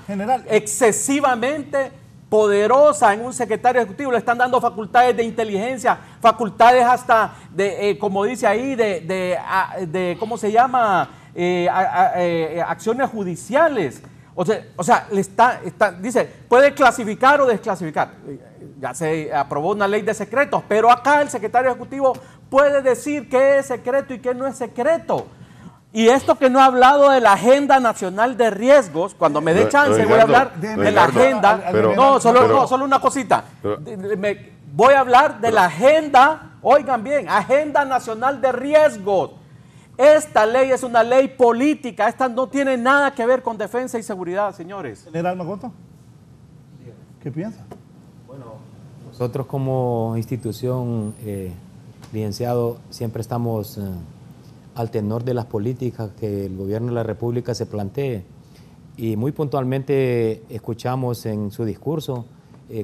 excesivamente poderosa en un secretario ejecutivo. Le están dando facultades de inteligencia, facultades hasta de, como dice ahí, ¿cómo se llama? Acciones judiciales. O sea, dice, puede clasificar o desclasificar. Ya se aprobó una ley de secretos, pero acá el secretario ejecutivo puede decir qué es secreto y qué no es secreto. Y esto que no he hablado de la Agenda Nacional de Riesgos, cuando me dé chance voy a hablar de la agenda. Solo una cosita. Voy a hablar de la agenda, oigan bien, Agenda Nacional de Riesgos. Esta ley es una ley política, esta no tiene nada que ver con defensa y seguridad, señores. General Macoto, ¿qué piensa? Bueno, nosotros como institución, licenciado, siempre estamos al tenor de las políticas que el gobierno de la República se plantee, y muy puntualmente escuchamos en su discurso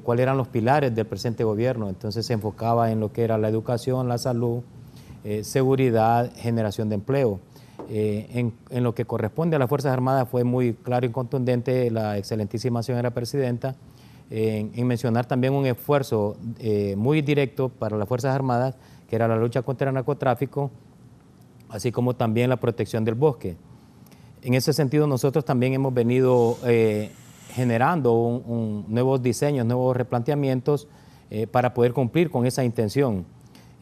cuáles eran los pilares del presente gobierno. Entonces se enfocaba en lo que era la educación, la salud, seguridad, generación de empleo. En lo que corresponde a las Fuerzas Armadas fue muy claro y contundente la excelentísima señora presidenta en mencionar también un esfuerzo muy directo para las Fuerzas Armadas, que era la lucha contra el narcotráfico, así como también la protección del bosque. En ese sentido, nosotros también hemos venido generando nuevos diseños, nuevos replanteamientos para poder cumplir con esa intención.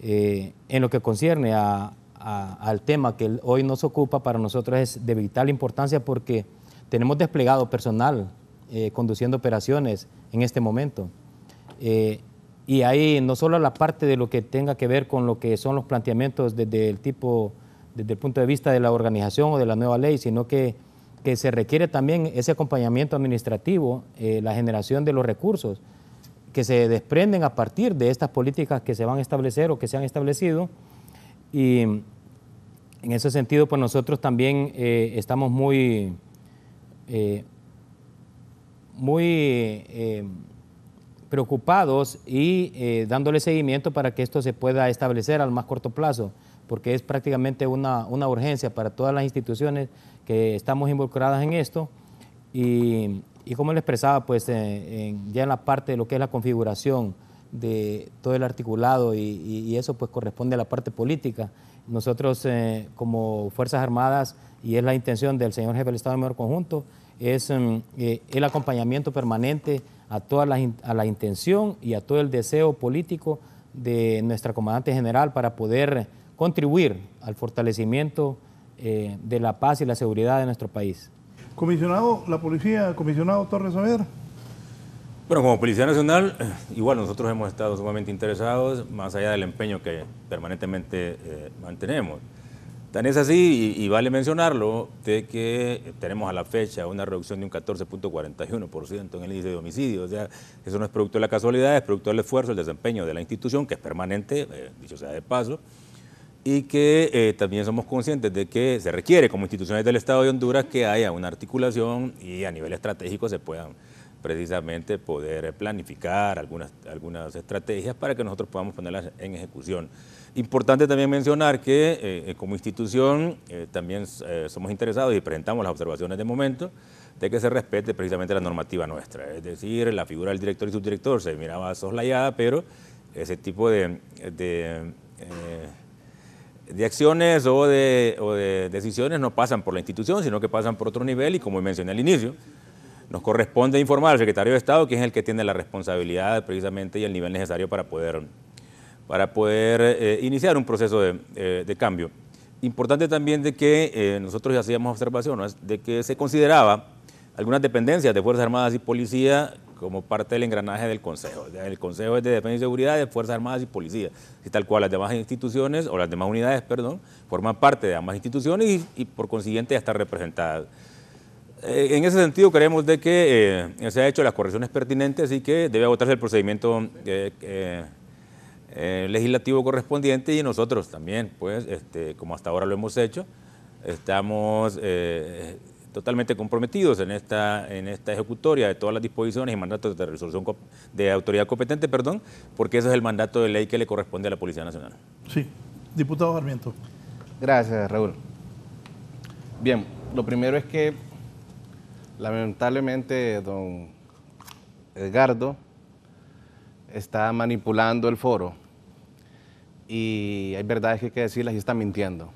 En lo que concierne al tema que hoy nos ocupa, para nosotros es de vital importancia porque tenemos desplegado personal conduciendo operaciones en este momento. Y ahí no solo la parte de lo que tenga que ver con lo que son los planteamientos desde el punto de vista de la organización o de la nueva ley, sino que se requiere también ese acompañamiento administrativo, la generación de los recursos que se desprenden a partir de estas políticas que se van a establecer o que se han establecido. Y en ese sentido, pues nosotros también estamos muy preocupados y dándole seguimiento para que esto se pueda establecer al más corto plazo, porque es prácticamente una urgencia para todas las instituciones que estamos involucradas en esto. Y como le expresaba, pues ya en la parte de lo que es la configuración de todo el articulado y eso pues corresponde a la parte política. Nosotros como Fuerzas Armadas, y es la intención del señor jefe del Estado Mayor Conjunto, es el acompañamiento permanente a la intención y a todo el deseo político de nuestra comandante general para poder contribuir al fortalecimiento de la paz y la seguridad de nuestro país. Comisionado, la policía, comisionado Torres Saavedra. Bueno, como Policía Nacional, igual nosotros hemos estado sumamente interesados, más allá del empeño que permanentemente mantenemos. Tan es así, y vale mencionarlo, de que tenemos a la fecha una reducción de un 14.41% en el índice de homicidios. O sea, eso no es producto de la casualidad, es producto del esfuerzo, el desempeño de la institución, que es permanente, dicho sea de paso, y que también somos conscientes de que se requiere como instituciones del Estado de Honduras que haya una articulación y a nivel estratégico se puedan precisamente poder planificar algunas estrategias para que nosotros podamos ponerlas en ejecución. Importante también mencionar que como institución también somos interesados y presentamos las observaciones de momento de que se respete precisamente la normativa nuestra, es decir, la figura del director y subdirector se miraba soslayada, pero ese tipo de acciones o de decisiones no pasan por la institución, sino que pasan por otro nivel y, como mencioné al inicio, nos corresponde informar al secretario de Estado, que es el que tiene la responsabilidad precisamente y el nivel necesario para poder iniciar un proceso de cambio. Importante también de que nosotros ya hacíamos observaciones de que se consideraba algunas dependencias de Fuerzas Armadas y Policía como parte del engranaje del Consejo. El Consejo es de Defensa y Seguridad de Fuerzas Armadas y Policía, y tal cual las demás instituciones, o las demás unidades, perdón, forman parte de ambas instituciones y por consiguiente ya están representadas. En ese sentido creemos de que se han hecho las correcciones pertinentes y que debe agotarse el procedimiento legislativo correspondiente, y nosotros también, pues, como hasta ahora lo hemos hecho, estamos totalmente comprometidos en esta ejecutoria de todas las disposiciones y mandatos de resolución de autoridad competente, porque ese es el mandato de ley que le corresponde a la Policía Nacional. Sí, diputado Sarmiento. Gracias, Raúl. Bien, lo primero es que lamentablemente don Edgardo está manipulando el foro y hay verdades que hay que decirlas y está mintiendo.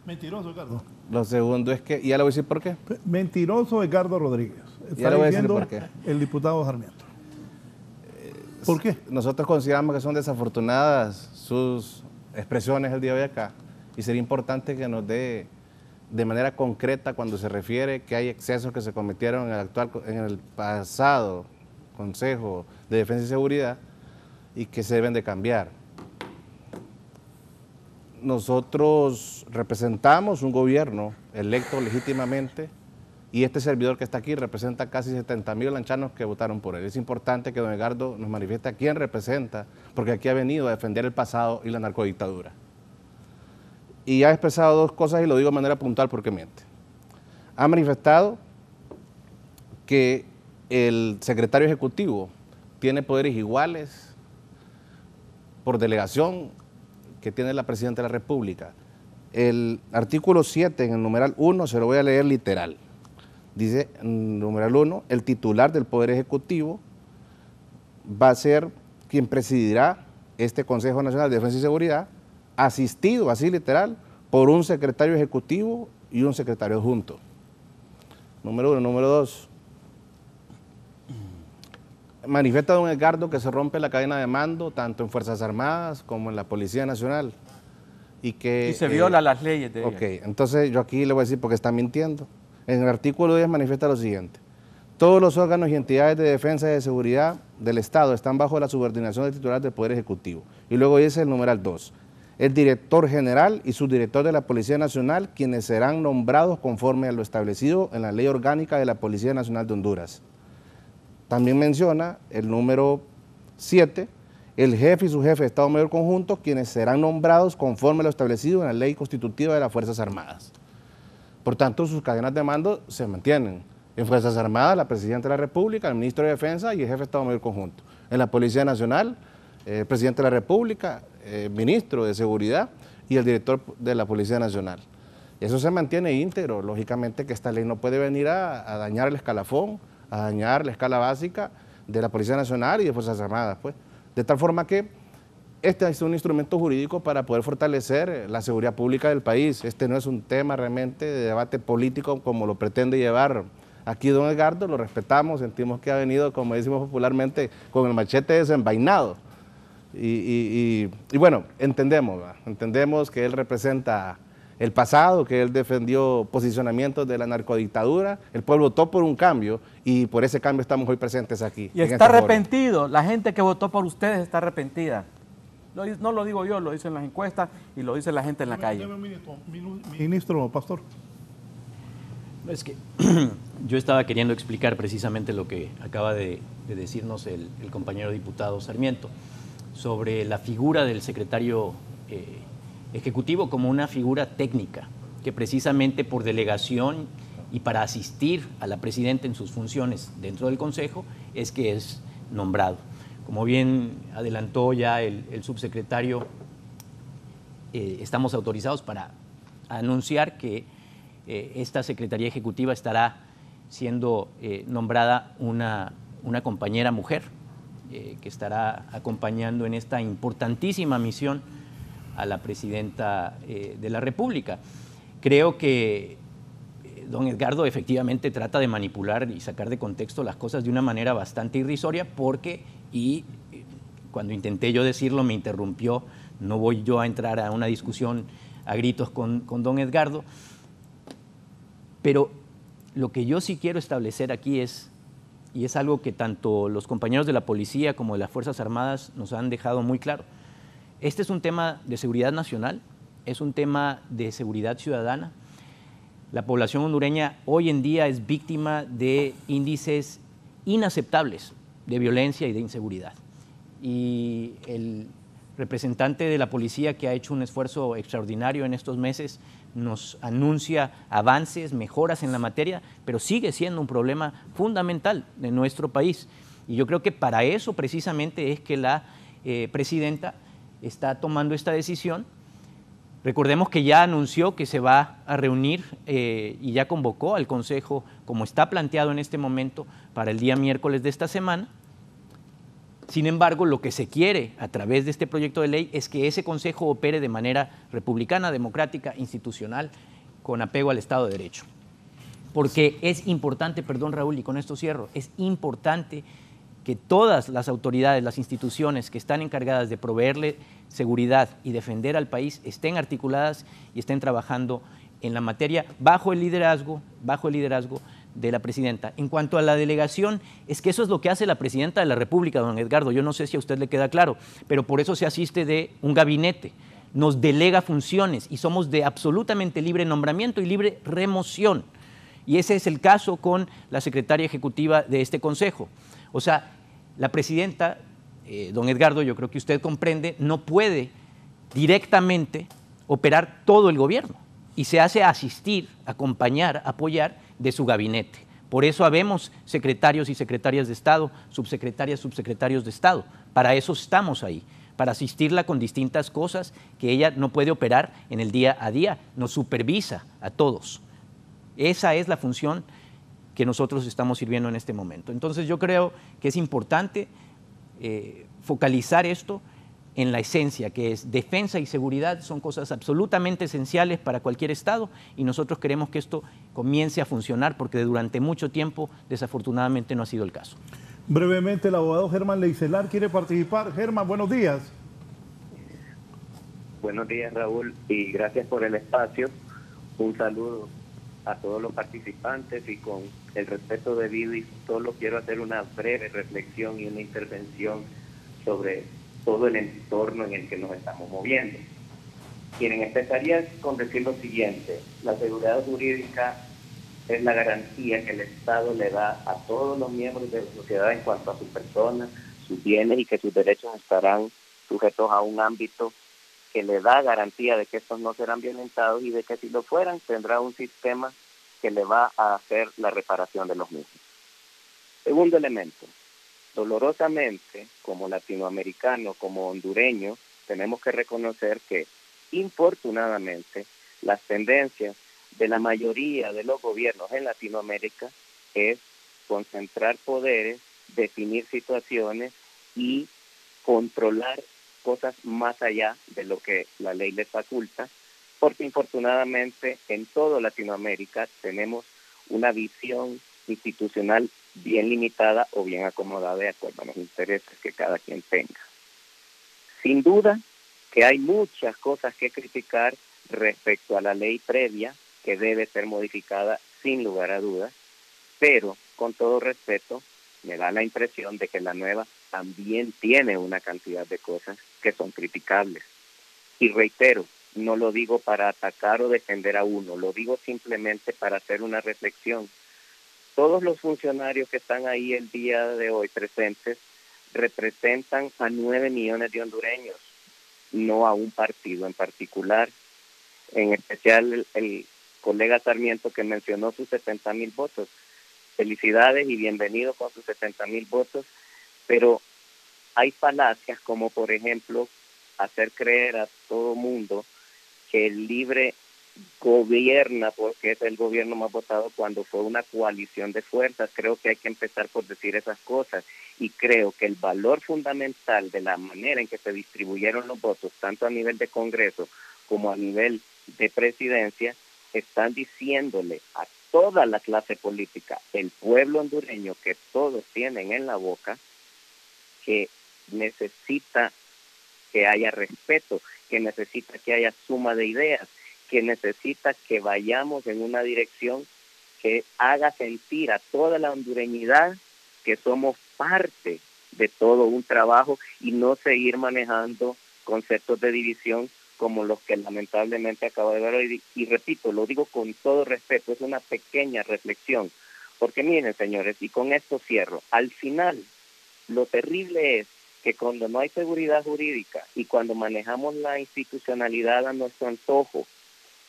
Mentiroso, Edgardo. Lo segundo es que, y ya le voy a decir por qué. Mentiroso Edgardo Rodríguez. Ya le voy a decir diciendo por qué. El diputado Sarmiento. ¿Por qué? Nosotros consideramos que son desafortunadas sus expresiones el día de hoy acá y sería importante que nos dé de manera concreta cuando se refiere que hay excesos que se cometieron en el pasado Consejo de Defensa y Seguridad y que se deben de cambiar. Nosotros representamos un gobierno electo legítimamente y este servidor que está aquí representa casi 70.000 lanchanos que votaron por él. Es importante que don Edgardo nos manifieste a quién representa, porque aquí ha venido a defender el pasado y la narcodictadura. Y ha expresado dos cosas y lo digo de manera puntual porque miente. Ha manifestado que el secretario ejecutivo tiene poderes iguales por delegación que tiene la Presidenta de la República. El artículo 7 en el numeral 1 se lo voy a leer literal. Dice en numeral 1, el titular del Poder Ejecutivo va a ser quien presidirá este Consejo Nacional de Defensa y Seguridad, asistido, así literal, por un secretario ejecutivo y un secretario adjunto. Número 1. Número 2. Manifiesta don Edgardo que se rompe la cadena de mando tanto en Fuerzas Armadas como en la Policía Nacional. Y se viola las leyes de Ok, entonces yo aquí le voy a decir porque está mintiendo. En el artículo 10 manifiesta lo siguiente. Todos los órganos y entidades de defensa y de seguridad del Estado están bajo la subordinación del titular del Poder Ejecutivo. Y luego dice el numeral 2. El director general y subdirector de la Policía Nacional, quienes serán nombrados conforme a lo establecido en la Ley Orgánica de la Policía Nacional de Honduras. También menciona el número 7, el jefe y su jefe de Estado Mayor Conjunto, quienes serán nombrados conforme a lo establecido en la Ley Constitutiva de las Fuerzas Armadas. Por tanto, sus cadenas de mando se mantienen. En Fuerzas Armadas, la Presidenta de la República, el Ministro de Defensa y el jefe de Estado Mayor Conjunto. En la Policía Nacional, el Presidente de la República, el Ministro de Seguridad y el Director de la Policía Nacional. Eso se mantiene íntegro. Lógicamente que esta ley no puede venir a dañar el escalafón, a dañar la escala básica de la Policía Nacional y de Fuerzas Armadas, pues. De tal forma que este es un instrumento jurídico para poder fortalecer la seguridad pública del país. Este no es un tema realmente de debate político como lo pretende llevar aquí don Edgardo. Lo respetamos, sentimos que ha venido, como decimos popularmente, con el machete desenvainado. Y bueno, entendemos que él representa el pasado, que él defendió posicionamientos de la narcodictadura. El pueblo votó por un cambio y por ese cambio estamos hoy presentes aquí. Y está arrepentido, la gente que votó por ustedes está arrepentida. No lo digo yo, lo dicen las encuestas y lo dice la gente en la calle. Ministro Pastor. Es que yo estaba queriendo explicar precisamente lo que acaba de decirnos el compañero diputado Sarmiento sobre la figura del secretario ejecutivo como una figura técnica, que precisamente por delegación y para asistir a la presidenta en sus funciones dentro del Consejo es que es nombrado. Como bien adelantó ya el subsecretario, estamos autorizados para anunciar que esta Secretaría Ejecutiva estará siendo nombrada una compañera mujer que estará acompañando en esta importantísima misión a la Presidenta de la República. Creo que don Edgardo efectivamente trata de manipular y sacar de contexto las cosas de una manera bastante irrisoria porque, y cuando intenté yo decirlo me interrumpió, no voy yo a entrar a una discusión a gritos con don Edgardo, pero lo que yo sí quiero establecer aquí es, y es algo que tanto los compañeros de la policía como de las Fuerzas Armadas nos han dejado muy claro, este es un tema de seguridad nacional, es un tema de seguridad ciudadana. La población hondureña hoy en día es víctima de índices inaceptables de violencia y de inseguridad. Y el representante de la policía que ha hecho un esfuerzo extraordinario en estos meses nos anuncia avances, mejoras en la materia, pero sigue siendo un problema fundamental de nuestro país. Y yo creo que para eso precisamente es que la presidenta está tomando esta decisión. Recordemos que ya anunció que se va a reunir y ya convocó al Consejo, como está planteado en este momento, para el día miércoles de esta semana. Sin embargo, lo que se quiere a través de este proyecto de ley es que ese Consejo opere de manera republicana, democrática, institucional, con apego al Estado de Derecho. Porque es importante, perdón Raúl, y con esto cierro, es importante que todas las autoridades, las instituciones que están encargadas de proveerle seguridad y defender al país estén articuladas y estén trabajando en la materia bajo el liderazgo de la presidenta. En cuanto a la delegación, es que eso es lo que hace la presidenta de la República, don Edgardo. Yo no sé si a usted le queda claro, pero por eso se asiste de un gabinete. Nos delega funciones y somos de absolutamente libre nombramiento y libre remoción. Y ese es el caso con la secretaria ejecutiva de este consejo. O sea, la presidenta, don Edgardo, yo creo que usted comprende, no puede directamente operar todo el gobierno y se hace asistir, acompañar, apoyar de su gabinete. Por eso habemos secretarios y secretarias de Estado, subsecretarias, subsecretarios de Estado. Para eso estamos ahí, para asistirla con distintas cosas que ella no puede operar en el día a día, nos supervisa a todos. Esa es la función que nosotros estamos sirviendo en este momento. Entonces yo creo que es importante focalizar esto en la esencia, que es defensa y seguridad, son cosas absolutamente esenciales para cualquier Estado y nosotros queremos que esto comience a funcionar porque durante mucho tiempo desafortunadamente no ha sido el caso. Brevemente, el abogado Germán Leicelar quiere participar. Germán, buenos días. Buenos días, Raúl, y gracias por el espacio. Un saludo a todos los participantes y con el respeto debido y solo quiero hacer una breve reflexión y una intervención sobre todo el entorno en el que nos estamos moviendo. Quien empezaría con decir lo siguiente: la seguridad jurídica es la garantía que el Estado le da a todos los miembros de la sociedad en cuanto a su persona, sus bienes y que sus derechos estarán sujetos a un ámbito que le da garantía de que estos no serán violentados y de que si lo fueran tendrá un sistema que le va a hacer la reparación de los mismos. Segundo elemento, dolorosamente, como latinoamericano, como hondureño, tenemos que reconocer que, infortunadamente, las tendencias de la mayoría de los gobiernos en Latinoamérica es concentrar poderes, definir situaciones y controlar cosas más allá de lo que la ley les faculta, porque infortunadamente en toda Latinoamérica tenemos una visión institucional bien limitada o bien acomodada de acuerdo a los intereses que cada quien tenga. Sin duda que hay muchas cosas que criticar respecto a la ley previa, que debe ser modificada sin lugar a dudas, pero con todo respeto, me da la impresión de que la nueva también tiene una cantidad de cosas que son criticables. Y reitero, no lo digo para atacar o defender a uno, lo digo simplemente para hacer una reflexión. Todos los funcionarios que están ahí el día de hoy presentes representan a 9 millones de hondureños, no a un partido en particular. En especial el colega Sarmiento que mencionó sus 70,000 votos. Felicidades y bienvenido con sus 70,000 votos, pero hay falacias como por ejemplo hacer creer a todo mundo que el libre gobierna porque es el gobierno más votado cuando fue una coalición de fuerzas. Creo que hay que empezar por decir esas cosas y creo que el valor fundamental de la manera en que se distribuyeron los votos, tanto a nivel de Congreso como a nivel de presidencia, están diciéndole a toda la clase política, el pueblo hondureño que todos tienen en la boca, que necesita que haya respeto, que necesita que haya suma de ideas, que necesita que vayamos en una dirección que haga sentir a toda la hondureñidad que somos parte de todo un trabajo y no seguir manejando conceptos de división como los que lamentablemente acabo de ver hoy. Y repito, lo digo con todo respeto, es una pequeña reflexión, porque miren señores, y con esto cierro, al final lo terrible es que cuando no hay seguridad jurídica y cuando manejamos la institucionalidad a nuestro antojo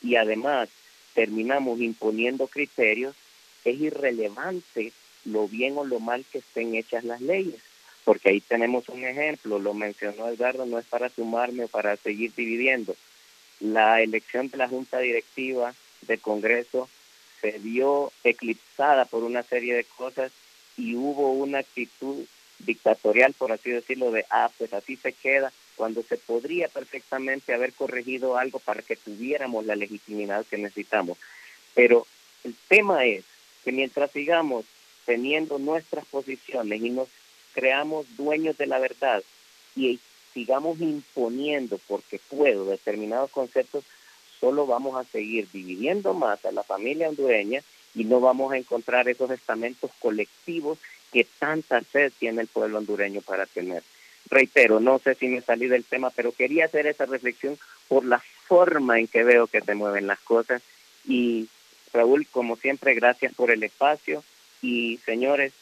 y además terminamos imponiendo criterios, es irrelevante lo bien o lo mal que estén hechas las leyes, porque ahí tenemos un ejemplo, lo mencionó Edgardo, no es para sumarme o para seguir dividiendo. La elección de la Junta Directiva del Congreso se vio eclipsada por una serie de cosas y hubo una actitud dictatorial, por así decirlo, de pues así se queda, cuando se podría perfectamente haber corregido algo para que tuviéramos la legitimidad que necesitamos. Pero el tema es que mientras sigamos teniendo nuestras posiciones y nos creamos dueños de la verdad y sigamos imponiendo porque puedo determinados conceptos, solo vamos a seguir dividiendo más a la familia hondureña y no vamos a encontrar esos estamentos colectivos que tanta sed tiene el pueblo hondureño para tener. Reitero, no sé si me salí del tema, pero quería hacer esa reflexión por la forma en que veo que se mueven las cosas. Y Raúl, como siempre, gracias por el espacio. Y señores,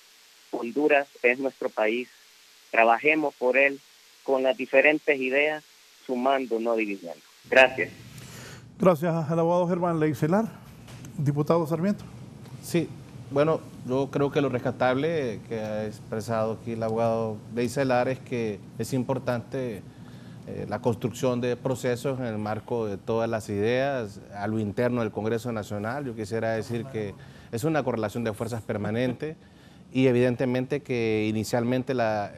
Honduras es nuestro país. Trabajemos por él con las diferentes ideas, sumando, no dividiendo. Gracias. Gracias al abogado Germán Leicelar. Diputado Sarmiento. Sí, bueno, yo creo que lo rescatable que ha expresado aquí el abogado Leicelar es que es importante la construcción de procesos en el marco de todas las ideas a lo interno del Congreso Nacional. Yo quisiera decir que es una correlación de fuerzas permanente y evidentemente que inicialmente la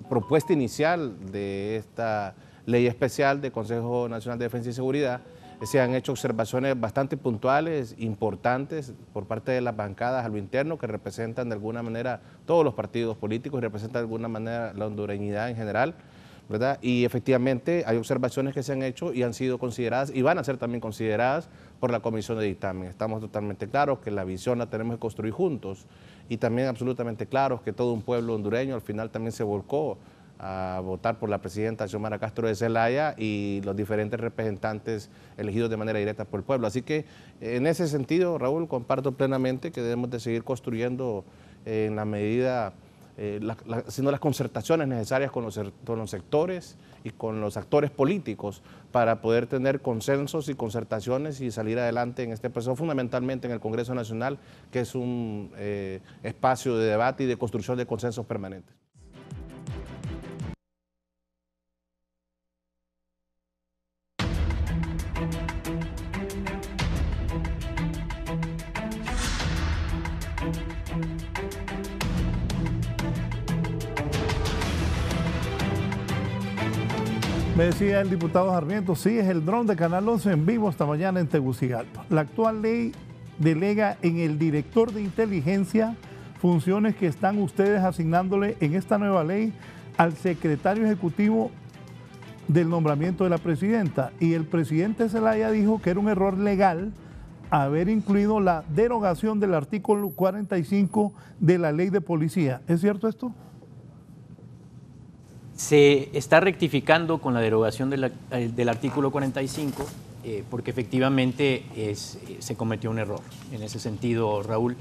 propuesta inicial de esta ley especial del Consejo Nacional de Defensa y Seguridad se han hecho observaciones bastante puntuales, importantes por parte de las bancadas a lo interno que representan de alguna manera todos los partidos políticos y representan de alguna manera la hondureñidad en general, ¿verdad? Y efectivamente hay observaciones que se han hecho y han sido consideradas y van a ser también consideradas por la Comisión de Dictamen. Estamos totalmente claros que la visión la tenemos que construir juntos y también absolutamente claros que todo un pueblo hondureño al final también se volcó a votar por la presidenta Xiomara Castro de Zelaya y los diferentes representantes elegidos de manera directa por el pueblo. Así que en ese sentido, Raúl, comparto plenamente que debemos de seguir construyendo en la medida, haciendo las concertaciones necesarias con los sectores y con los actores políticos para poder tener consensos y concertaciones y salir adelante en este proceso, fundamentalmente en el Congreso Nacional, que es un espacio de debate y de construcción de consensos permanentes. Me decía el diputado Sarmiento, sí, es el dron de Canal 11 en vivo esta mañana en Tegucigalpa. La actual ley delega en el director de inteligencia funciones que están ustedes asignándole en esta nueva ley al secretario ejecutivo del nombramiento de la presidenta. Y el presidente Zelaya dijo que era un error legal haber incluido la derogación del artículo 45 de la ley de policía. ¿Es cierto esto? Se está rectificando con la derogación del artículo 45 porque efectivamente se cometió un error. En ese sentido, Raúl,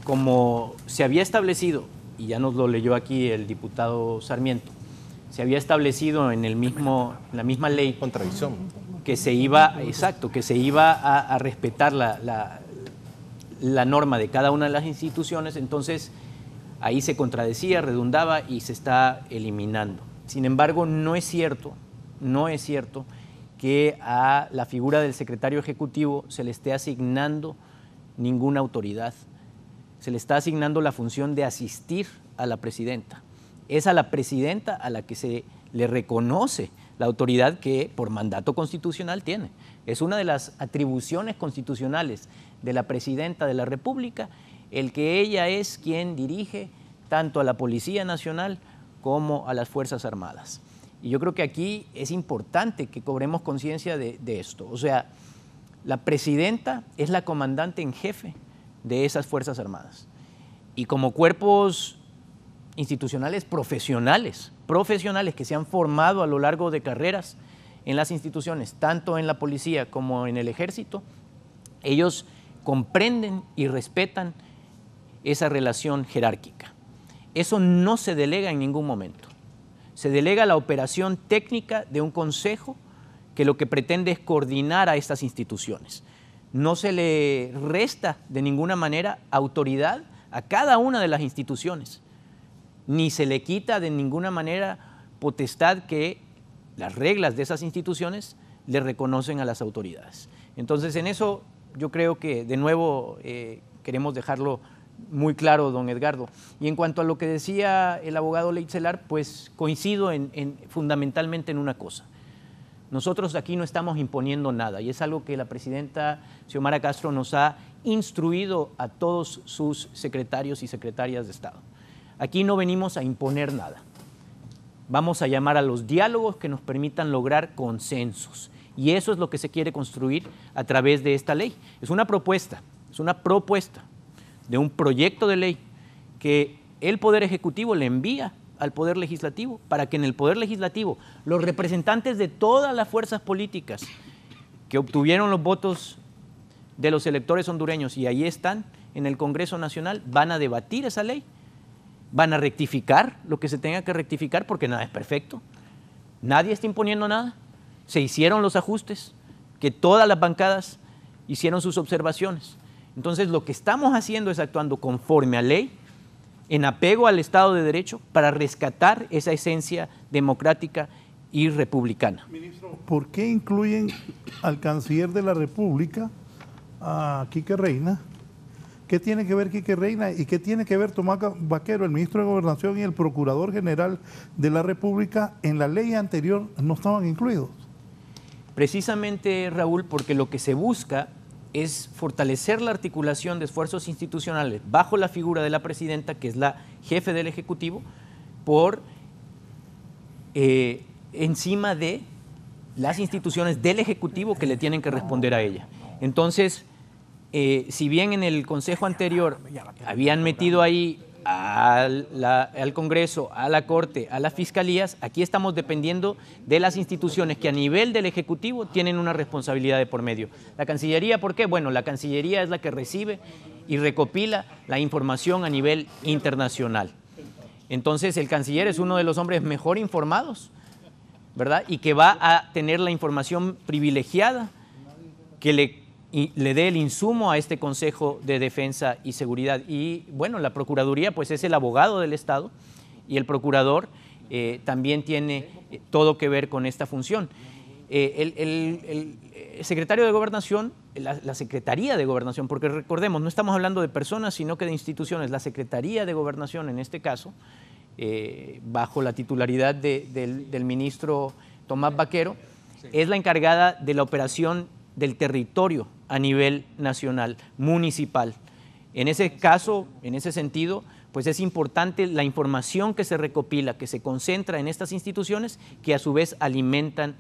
como se había establecido, y ya nos lo leyó aquí el diputado Sarmiento, se había establecido en la misma ley contradicción que se iba, exacto, que se iba a respetar la norma de cada una de las instituciones, entonces ahí se contradecía, redundaba y se está eliminando. Sin embargo, no es cierto que a la figura del secretario ejecutivo se le esté asignando ninguna autoridad. Se le está asignando la función de asistir a la presidenta. Es a la presidenta a la que se le reconoce la autoridad que por mandato constitucional tiene. Es una de las atribuciones constitucionales de la presidenta de la República, el que ella es quien dirige tanto a la Policía Nacional como a las Fuerzas Armadas. Y yo creo que aquí es importante que cobremos conciencia de esto. O sea, la presidenta es la comandante en jefe de esas Fuerzas Armadas. Y como cuerpos institucionales profesionales que se han formado a lo largo de carreras en las instituciones, tanto en la policía como en el ejército, ellos comprenden y respetan esa relación jerárquica. Eso no se delega en ningún momento. se delega la operación técnica de un consejo que lo que pretende es coordinar a estas instituciones. No se le resta de ninguna manera autoridad a cada una de las instituciones, ni se le quita de ninguna manera potestad que las reglas de esas instituciones le reconocen a las autoridades. Entonces, en eso yo creo que, de nuevo, queremos dejarlo muy claro, don Edgardo. Y en cuanto a lo que decía el abogado Leitzelar, pues coincido fundamentalmente en una cosa. Nosotros aquí no estamos imponiendo nada, y es algo que la presidenta Xiomara Castro nos ha instruido a todos sus secretarios y secretarias de Estado. Aquí no venimos a imponer nada. Vamos a llamar a los diálogos que nos permitan lograr consensos. Y eso es lo que se quiere construir a través de esta ley. Es una propuesta de un proyecto de ley que el Poder Ejecutivo le envía al Poder Legislativo para que en el Poder Legislativo los representantes de todas las fuerzas políticas que obtuvieron los votos de los electores hondureños y ahí están en el Congreso Nacional van a debatir esa ley, van a rectificar lo que se tenga que rectificar porque nada es perfecto, nadie está imponiendo nada. Se hicieron los ajustes, que todas las bancadas hicieron sus observaciones. Entonces, lo que estamos haciendo es actuando conforme a ley, en apego al Estado de Derecho, para rescatar esa esencia democrática y republicana. Ministro, ¿por qué incluyen al canciller de la República, a Quique Reina? ¿Qué tiene que ver Quique Reina y qué tiene que ver Tomás Baquero, el ministro de Gobernación y el procurador general de la República? En la ley anterior no estaban incluidos. Precisamente, Raúl, porque lo que se busca es fortalecer la articulación de esfuerzos institucionales bajo la figura de la presidenta, que es la jefe del Ejecutivo, por encima de las instituciones del Ejecutivo que le tienen que responder a ella. Entonces, si bien en el Consejo anterior habían metido ahí al Congreso, a la Corte, a las Fiscalías, aquí estamos dependiendo de las instituciones que a nivel del Ejecutivo tienen una responsabilidad de por medio. La Cancillería, ¿por qué? Bueno, la Cancillería es la que recibe y recopila la información a nivel internacional. Entonces, el canciller es uno de los hombres mejor informados, ¿verdad? Y que va a tener la información privilegiada que le dé el insumo a este Consejo de Defensa y Seguridad. Y bueno, la Procuraduría pues es el abogado del Estado y el procurador también tiene todo que ver con esta función. El secretario de Gobernación, la Secretaría de Gobernación, porque recordemos, no estamos hablando de personas, sino que de instituciones, la Secretaría de Gobernación en este caso, bajo la titularidad del ministro Tomás Baquero, es la encargada de la operación del territorio a nivel nacional, municipal. En ese caso, en ese sentido, pues es importante la información que se recopila, que se concentra en estas instituciones, que a su vez alimentan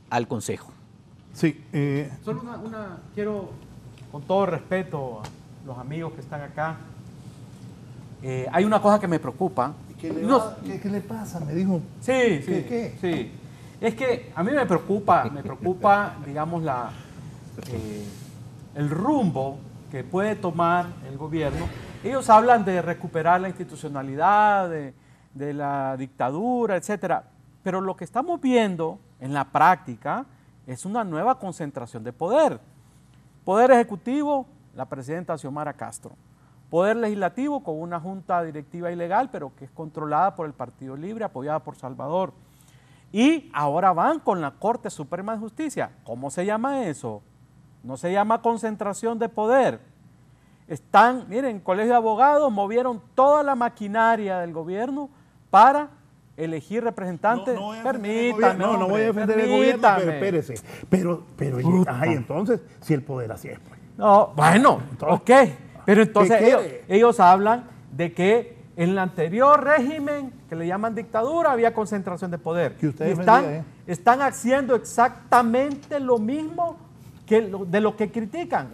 al Consejo. Sí. Solo quiero, con todo respeto a los amigos que están acá, hay una cosa que me preocupa. ¿Qué le pasa? Me dijo. Sí. Es que a mí me preocupa, digamos, el rumbo que puede tomar el gobierno. Ellos hablan de recuperar la institucionalidad, de la dictadura, etcétera. Pero lo que estamos viendo en la práctica es una nueva concentración de poder. Poder ejecutivo, la presidenta Xiomara Castro. Poder legislativo con una junta directiva ilegal, pero que es controlada por el Partido Libre, apoyada por Salvador. Y ahora van con la Corte Suprema de Justicia. ¿Cómo se llama eso? No se llama concentración de poder. Miren, Colegio de Abogados movieron toda la maquinaria del gobierno para elegir representantes. No voy a defender el gobierno, pero espérese. Pero entonces, si el poder así es. Pues. No, bueno, ok. Pero entonces ellos hablan de que en el anterior régimen, que le llaman dictadura, había concentración de poder. Que usted están haciendo exactamente lo mismo de lo que critican.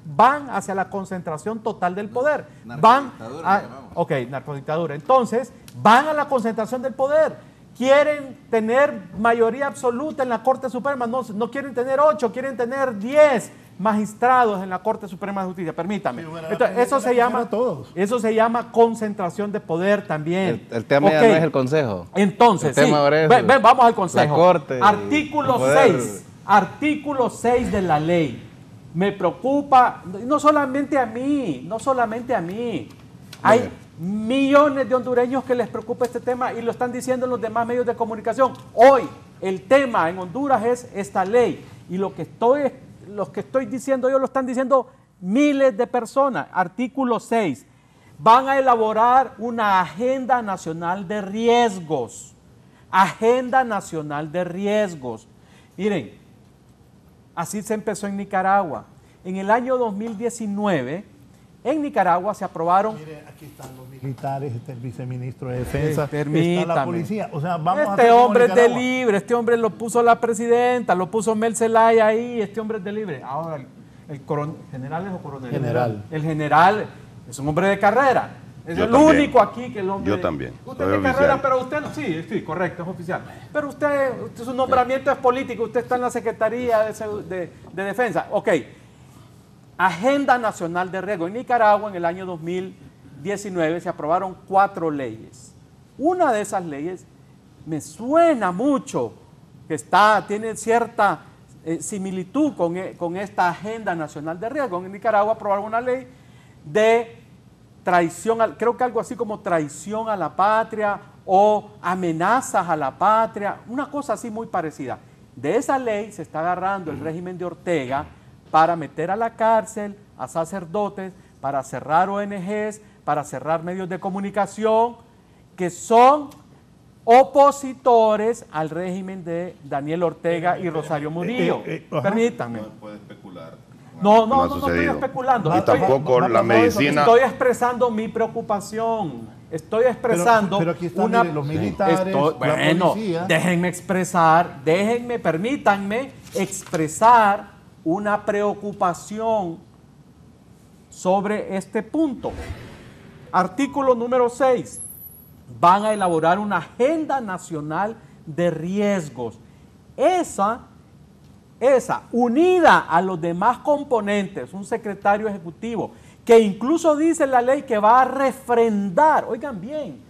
Van hacia la concentración total del poder. Narcodictadura. Entonces, van a la concentración del poder. Quieren tener mayoría absoluta en la Corte Suprema. No quieren tener 8, quieren tener 10. magistrados en la Corte Suprema de Justicia, permítame. Sí, bueno, Entonces, eso se llama concentración de poder también. El tema ya no es el Consejo. Entonces, el tema ahora es vamos al Consejo. La Corte. Artículo 6. Artículo 6 de la ley. Me preocupa, no solamente a mí. Hay millones de hondureños que les preocupa este tema y lo están diciendo en los demás medios de comunicación. Hoy el tema en Honduras es esta ley y lo que estoy diciendo yo lo están diciendo miles de personas. Artículo 6. Van a elaborar una agenda nacional de riesgos. Agenda nacional de riesgos. Miren, así se empezó en Nicaragua. En el año 2019, en Nicaragua se aprobaron... Mire, aquí están los militares, está el viceministro de Defensa, permítame. está la policía. O sea, vamos a Este hacer como hombre es de Nicaragua. libre, este hombre lo puso la presidenta, lo puso Mel Zelaya ahí, este hombre es de libre. Ahora, ¿general es o coronel? General. El general es un hombre de carrera. Es Yo el también. único aquí que el hombre... Yo también. Usted Soy es de carrera, oficial. pero usted no... Sí, correcto, es oficial. Pero usted su nombramiento es político, usted está en la Secretaría de Defensa. Ok. Agenda Nacional de Riesgo. En Nicaragua, en el año 2019, se aprobaron 4 leyes. Una de esas leyes me suena mucho, que tiene cierta similitud con esta Agenda Nacional de Riesgo. En Nicaragua aprobaron una ley de traición, creo que algo así como traición a la patria o amenazas a la patria, una cosa así muy parecida. De esa ley se está agarrando el régimen de Ortega para meter a la cárcel a sacerdotes, para cerrar ONGs, para cerrar medios de comunicación que son opositores al régimen de Daniel Ortega y Rosario Murillo. Permítanme. No puede especular. No ha estoy sucedido. especulando. Y tampoco la medicina. Estoy expresando mi preocupación. Estoy expresando pero aquí están, mire, los militares, la policía. Permítanme expresar una preocupación sobre este punto. Artículo número 6. Van a elaborar una agenda nacional de riesgos. Esa, unida a los demás componentes, un secretario ejecutivo, que incluso dice la ley que va a refrendar, oigan bien,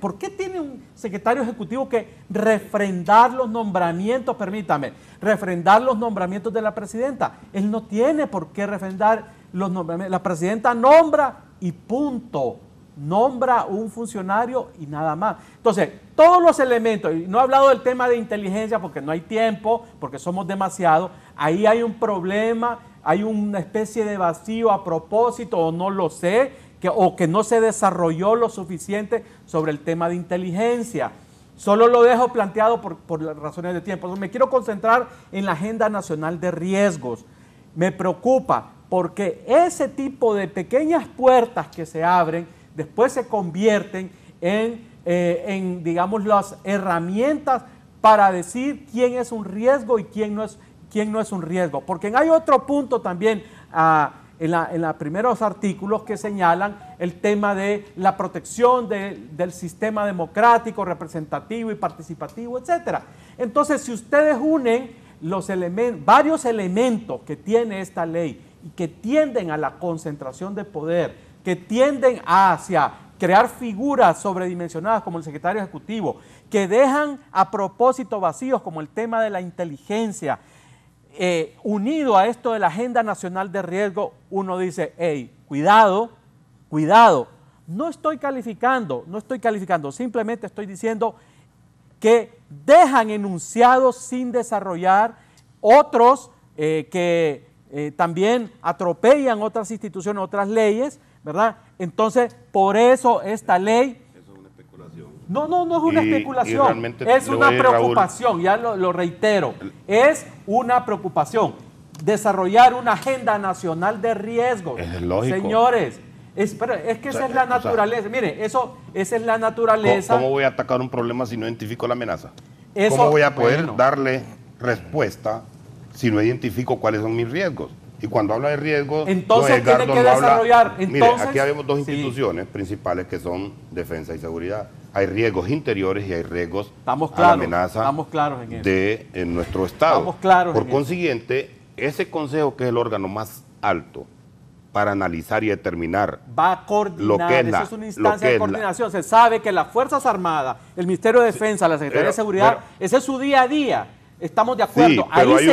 ¿por qué tiene un secretario ejecutivo que refrendar los nombramientos? Permítame, refrendar los nombramientos de la presidenta. Él no tiene por qué refrendar los nombramientos. La presidenta nombra y punto. Nombra un funcionario y nada más. Entonces, todos los elementos, y no he hablado del tema de inteligencia porque no hay tiempo, porque somos demasiados, ahí hay un problema, hay una especie de vacío a propósito, o no lo sé, o que no se desarrolló lo suficiente sobre el tema de inteligencia. Solo lo dejo planteado por las razones de tiempo. Entonces, me quiero concentrar en la Agenda Nacional de Riesgos. Me preocupa porque ese tipo de pequeñas puertas que se abren después se convierten en, digamos, las herramientas para decir quién es un riesgo y quién no es un riesgo. Porque hay otro punto también en los primeros artículos que señalan el tema de la protección del sistema democrático, representativo y participativo, etc. Entonces, si ustedes unen varios elementos que tiene esta ley y que tienden a la concentración de poder, que tienden hacia crear figuras sobredimensionadas como el secretario ejecutivo, que dejan a propósito vacíos como el tema de la inteligencia, unido a esto de la Agenda Nacional de Riesgo, uno dice, hey, cuidado, no estoy calificando, simplemente estoy diciendo que dejan enunciados sin desarrollar, otros que también atropellan otras instituciones, otras leyes, ¿verdad? Entonces, por eso esta ley... Eso es una especulación. No es una especulación, es una preocupación, Raúl, ya lo reitero, es una preocupación. Desarrollar una agenda nacional de riesgos. Es lógico. Señores, es que esa es la naturaleza. Mire, esa es la naturaleza. ¿Cómo voy a atacar un problema si no identifico la amenaza? Eso, ¿Cómo voy a poder bueno, darle respuesta si no identifico cuáles son mis riesgos? Y cuando habla de riesgos, entonces don Edgardo tiene que no habla- desarrollar. Mire, Entonces, aquí habemos dos sí. instituciones principales que son defensa y seguridad. Hay riesgos interiores y hay riesgos Estamos a la claros, amenaza estamos claros en eso. de nuestro Estado. Estamos claros Por en consiguiente, ese consejo, que es el órgano más alto para analizar y determinar, va a coordinar, eso es una instancia de coordinación. Se sabe que las Fuerzas Armadas, el Ministerio de Defensa, la Secretaría de Seguridad, ese es su día a día. Estamos de acuerdo. Sí, pero ahí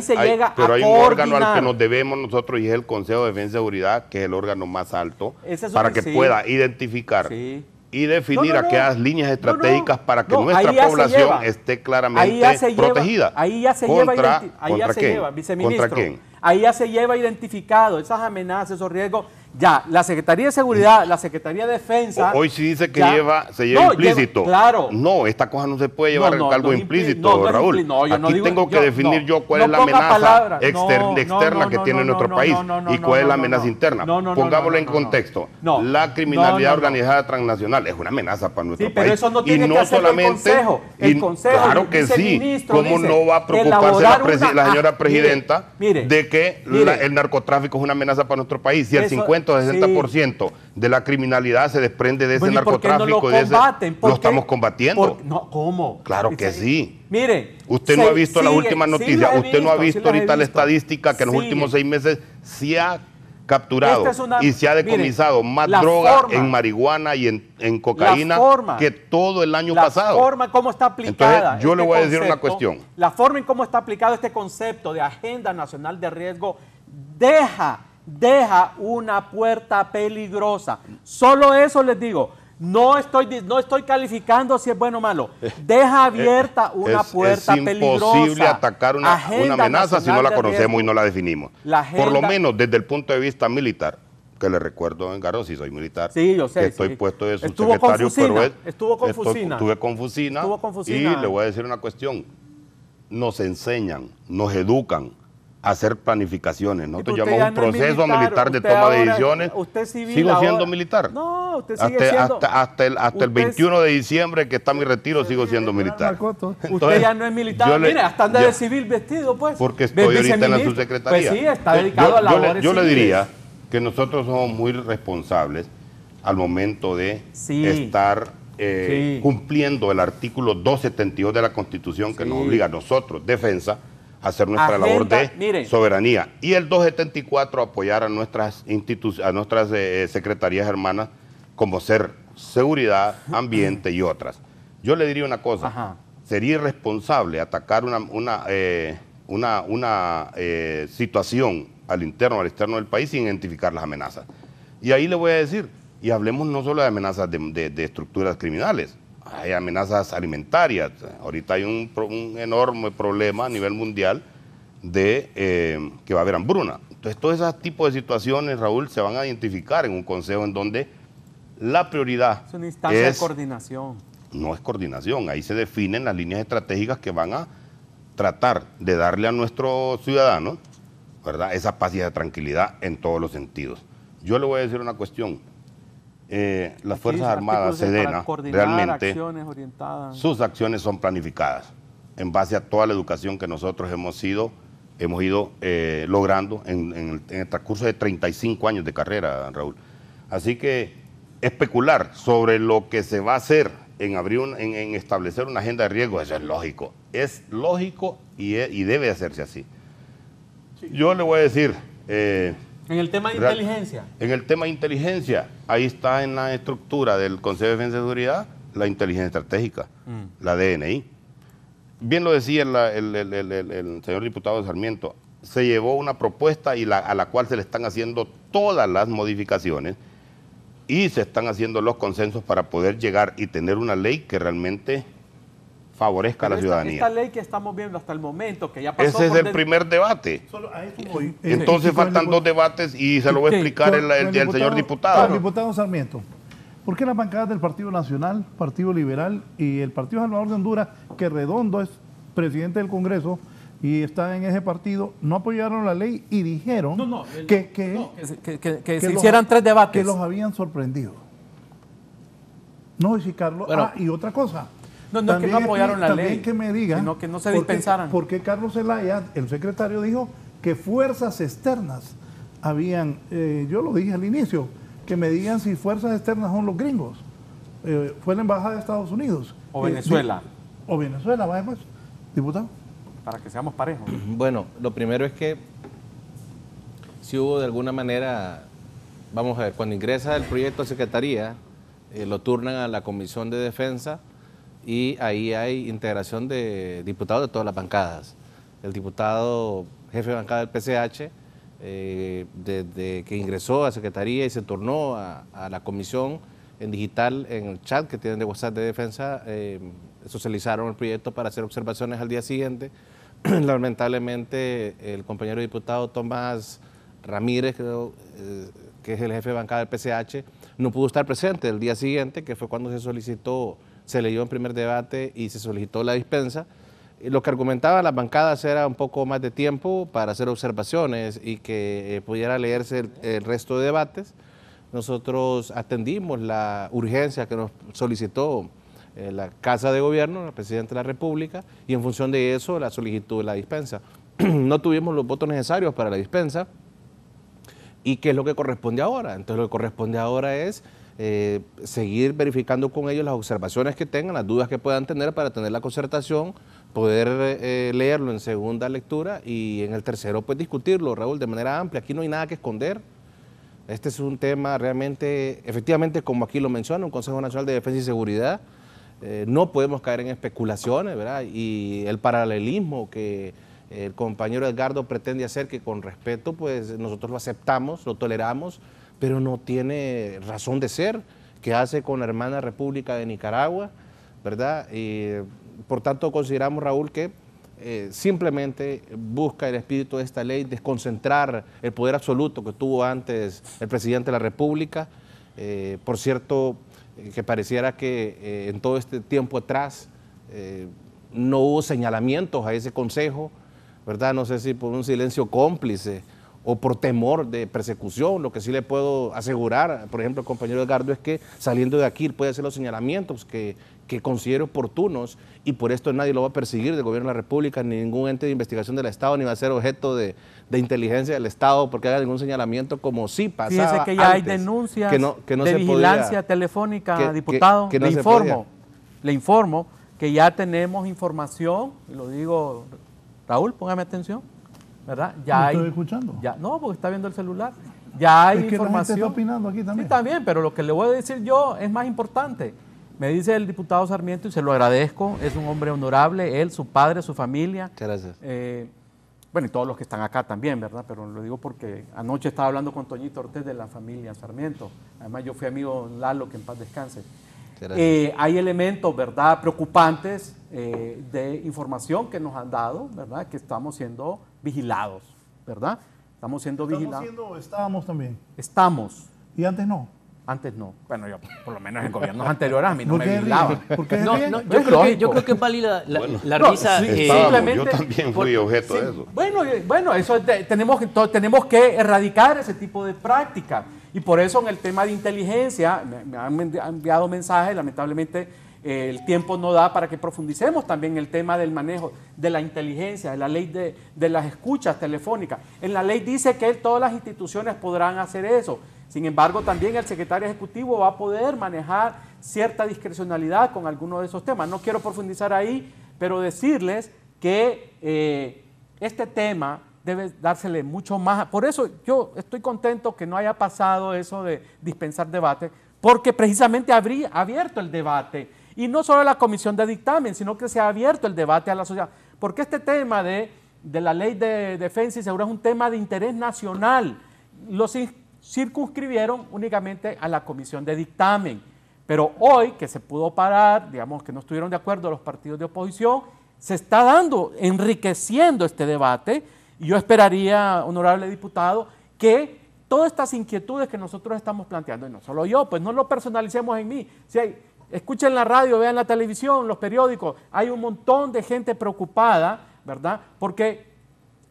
se llega a pero hay un coordinar. órgano al que nos debemos nosotros, y es el Consejo de Defensa y Seguridad, que es el órgano más alto, para que pueda identificar y definir aquellas líneas estratégicas para que nuestra población esté claramente protegida. Ahí ya se lleva, viceministro. ¿Contra quién? Ahí ya se lleva identificado esas amenazas, esos riesgos. Ya, la Secretaría de Seguridad, la Secretaría de Defensa... Hoy sí dice que se lleva implícito. Claro. No, esta cosa no se puede llevar algo implícito, Raúl. Aquí tengo que definir yo cuál es la amenaza externa que tiene nuestro país y cuál es la amenaza interna. Pongámoslo en contexto. La criminalidad organizada transnacional es una amenaza para nuestro país. Pero eso no tiene que hacer el Consejo. El Consejo, claro que sí. ¿Cómo no va a preocuparse la señora presidenta de que el narcotráfico es una amenaza para nuestro país? Si el 50 o 60% de la criminalidad se desprende de ese narcotráfico, lo estamos combatiendo. ¿Cómo? Claro que sí. Mire, usted no ha visto las últimas noticias, usted no ha visto ahorita la estadística que en los últimos 6 meses se ha capturado y se ha decomisado más droga en marihuana y en cocaína que todo el año pasado. La forma en cómo está aplicada. Entonces, yo le voy a decir una cuestión. La forma en cómo está aplicado este concepto de Agenda Nacional de Riesgo deja una puerta peligrosa. Solo eso les digo. No estoy calificando si es bueno o malo. Deja abierta una puerta peligrosa. Es imposible atacar una amenaza si no la conocemos y no la definimos. Por lo menos desde el punto de vista militar, que le recuerdo, Engardo, si soy militar, sí, yo sé, que estoy puesto de subsecretario, pero estuve con Fusina y le voy a decir una cuestión. Nos enseñan, nos educan a hacer planificaciones. Nosotros llamamos un proceso militar de toma de decisiones. Sigo siendo militar. No, usted sigue siendo... Hasta el 21 de diciembre, que está mi retiro, sigo siendo militar. Entonces, usted ya no es militar. Mire, hasta anda de civil vestido, pues. Porque estoy ahorita en la subsecretaría. Pues sí, está dedicado a labores Yo le diría que nosotros somos muy responsables al momento de estar cumpliendo el artículo 272 de la Constitución, que nos obliga a nosotros, defensa, hacer nuestra labor de soberanía, y el 274 apoyar a nuestras secretarías hermanas como ser seguridad, ambiente y otras. Yo le diría una cosa, sería irresponsable atacar una situación al interno o al externo del país sin identificar las amenazas. Y ahí le voy a decir, y hablemos no solo de amenazas de estructuras criminales, hay amenazas alimentarias. Ahorita hay un enorme problema a nivel mundial de que va a haber hambruna. Entonces, todos esos tipos de situaciones, Raúl, se van a identificar en un consejo en donde la prioridad es una instancia de coordinación. No es coordinación, ahí se definen las líneas estratégicas que van a tratar de darle a nuestros ciudadanos, ¿verdad?, esa paz y esa tranquilidad en todos los sentidos. Yo le voy a decir una cuestión. Las Fuerzas Armadas, SEDENA, realmente sus acciones son planificadas en base a toda la educación que nosotros hemos ido logrando en el transcurso de 35 años de carrera, Raúl. Así que especular sobre lo que se va a hacer en establecer una agenda de riesgo, eso es lógico. Es lógico y debe hacerse así. Yo le voy a decir... En el tema de inteligencia. En el tema de inteligencia, ahí está en la estructura del Consejo de Defensa y Seguridad la inteligencia estratégica, la DNI. Bien lo decía el señor diputado Sarmiento, se llevó una propuesta a la cual se le están haciendo todas las modificaciones y se están haciendo los consensos para poder llegar y tener una ley que realmente favorezca a la ciudadanía. Esta ley que estamos viendo hasta el momento, que ya pasó... Ese es el primer debate. Entonces faltan 2 debates y se lo voy a explicar el señor diputado. El diputado Sarmiento, ¿por qué las bancadas del Partido Nacional, Partido Liberal y el Partido Salvador de Honduras, que Redondo es presidente del Congreso y está en ese partido, no apoyaron la ley y dijeron que se hicieran 3 debates? Que los habían sorprendido. No, y si Carlos... y otra cosa... No, es que no apoyaron la ley, que me digan, sino que no se dispensaran. ¿Por qué Carlos Zelaya, el secretario, dijo que fuerzas externas habían, yo lo dije al inicio, que me digan si fuerzas externas son los gringos, fue la embajada de Estados Unidos. O Venezuela. O Venezuela, vaya pues, diputado. para que seamos parejos. Bueno, lo primero es que si hubo de alguna manera, vamos a ver, cuando ingresa el proyecto a Secretaría, lo turnan a la Comisión de Defensa y ahí hay integración de diputados de todas las bancadas. El diputado jefe de bancada del PCH, desde que ingresó a Secretaría y se turnó a la Comisión en digital, en el chat que tienen de WhatsApp de Defensa, socializaron el proyecto para hacer observaciones al día siguiente. Lamentablemente, el compañero diputado Tomás Ramírez, creo, que es el jefe de bancada del PCH, no pudo estar presente el día siguiente, que fue cuando se solicitó, se leyó en primer debate y se solicitó la dispensa. Lo que argumentaban las bancadas era un poco más de tiempo para hacer observaciones y que pudiera leerse el resto de debates. Nosotros atendimos la urgencia que nos solicitó la Casa de Gobierno, el presidente de la República, y en función de eso la solicitud de la dispensa. No tuvimos los votos necesarios para la dispensa. ¿Y qué es lo que corresponde ahora? Entonces lo que corresponde ahora es seguir verificando con ellos las observaciones que tengan, las dudas que puedan tener para tener la concertación, poder leerlo en segunda lectura y en el tercero pues discutirlo, Raúl, de manera amplia. Aquí no hay nada que esconder. Este es un tema realmente, efectivamente, como aquí lo menciona, un Consejo Nacional de Defensa y Seguridad. No podemos caer en especulaciones, ¿verdad? Y el paralelismo que el compañero Edgardo pretende hacer, que con respeto, pues nosotros lo aceptamos, lo toleramos, pero no tiene razón de ser, que hace con la hermana República de Nicaragua, ¿verdad? Y por tanto consideramos, Raúl, que simplemente busca el espíritu de esta ley desconcentrar el poder absoluto que tuvo antes el presidente de la República. Por cierto, que pareciera que en todo este tiempo atrás no hubo señalamientos a ese consejo, ¿verdad? No sé si por un silencio cómplice o por temor de persecución. Lo que sí le puedo asegurar, por ejemplo, al compañero Edgardo, es que saliendo de aquí puede hacer los señalamientos que considere oportunos, y por esto nadie lo va a perseguir del Gobierno de la República, ni ningún ente de investigación del Estado, ni va a ser objeto de inteligencia del Estado porque haga ningún señalamiento, como sí pasaba antes. Fíjese que ya hay denuncias de vigilancia telefónica, diputado. Le informo que ya tenemos información, y lo digo, Raúl, póngame atención, ¿verdad? Ya ¿Estoy escuchando? Ya, no, porque está viendo el celular. Ya hay es que información. La gente está opinando aquí también. Sí, también, pero lo que le voy a decir yo es más importante. Me dice el diputado Sarmiento, y se lo agradezco, es un hombre honorable, él, su padre, su familia. Muchas gracias. Bueno, y todos los que están acá también, ¿verdad? Pero lo digo porque anoche estaba hablando con Toñito Ortiz de la familia Sarmiento. Además, yo fui amigo de Lalo, que en paz descanse. Hay elementos, ¿verdad?, preocupantes de información que nos han dado, ¿verdad?, que estamos siendo vigilados, ¿verdad? Estamos siendo vigilados. Estábamos también. Estamos. ¿Y antes no? Antes no. Bueno, yo por lo menos en gobiernos anteriores a mí no me vigilaban. Yo creo que es válida la risa. Yo también fui objeto de eso. Bueno, eso tenemos que erradicar ese tipo de prácticas. Y por eso en el tema de inteligencia, me han enviado mensajes, lamentablemente el tiempo no da para que profundicemos también en el tema del manejo de la inteligencia, de la ley de las escuchas telefónicas. En la ley dice que todas las instituciones podrán hacer eso. Sin embargo, también el secretario ejecutivo va a poder manejar cierta discrecionalidad con algunos de esos temas. No quiero profundizar ahí, pero decirles que este tema debe dársele mucho más. Por eso yo estoy contento que no haya pasado eso de dispensar debate, porque precisamente habría abierto el debate. Y no solo la comisión de dictamen, sino que se ha abierto el debate a la sociedad. Porque este tema de la ley de defensa y seguridad es un tema de interés nacional. Los circunscribieron únicamente a la comisión de dictamen. Pero hoy, que se pudo parar, digamos que no estuvieron de acuerdo los partidos de oposición, se está enriqueciendo este debate, y yo esperaría, honorable diputado, que todas estas inquietudes que nosotros estamos planteando, y no solo yo, pues no lo personalicemos en mí. Si escuchen la radio, vean la televisión, los periódicos, hay un montón de gente preocupada, ¿verdad? Porque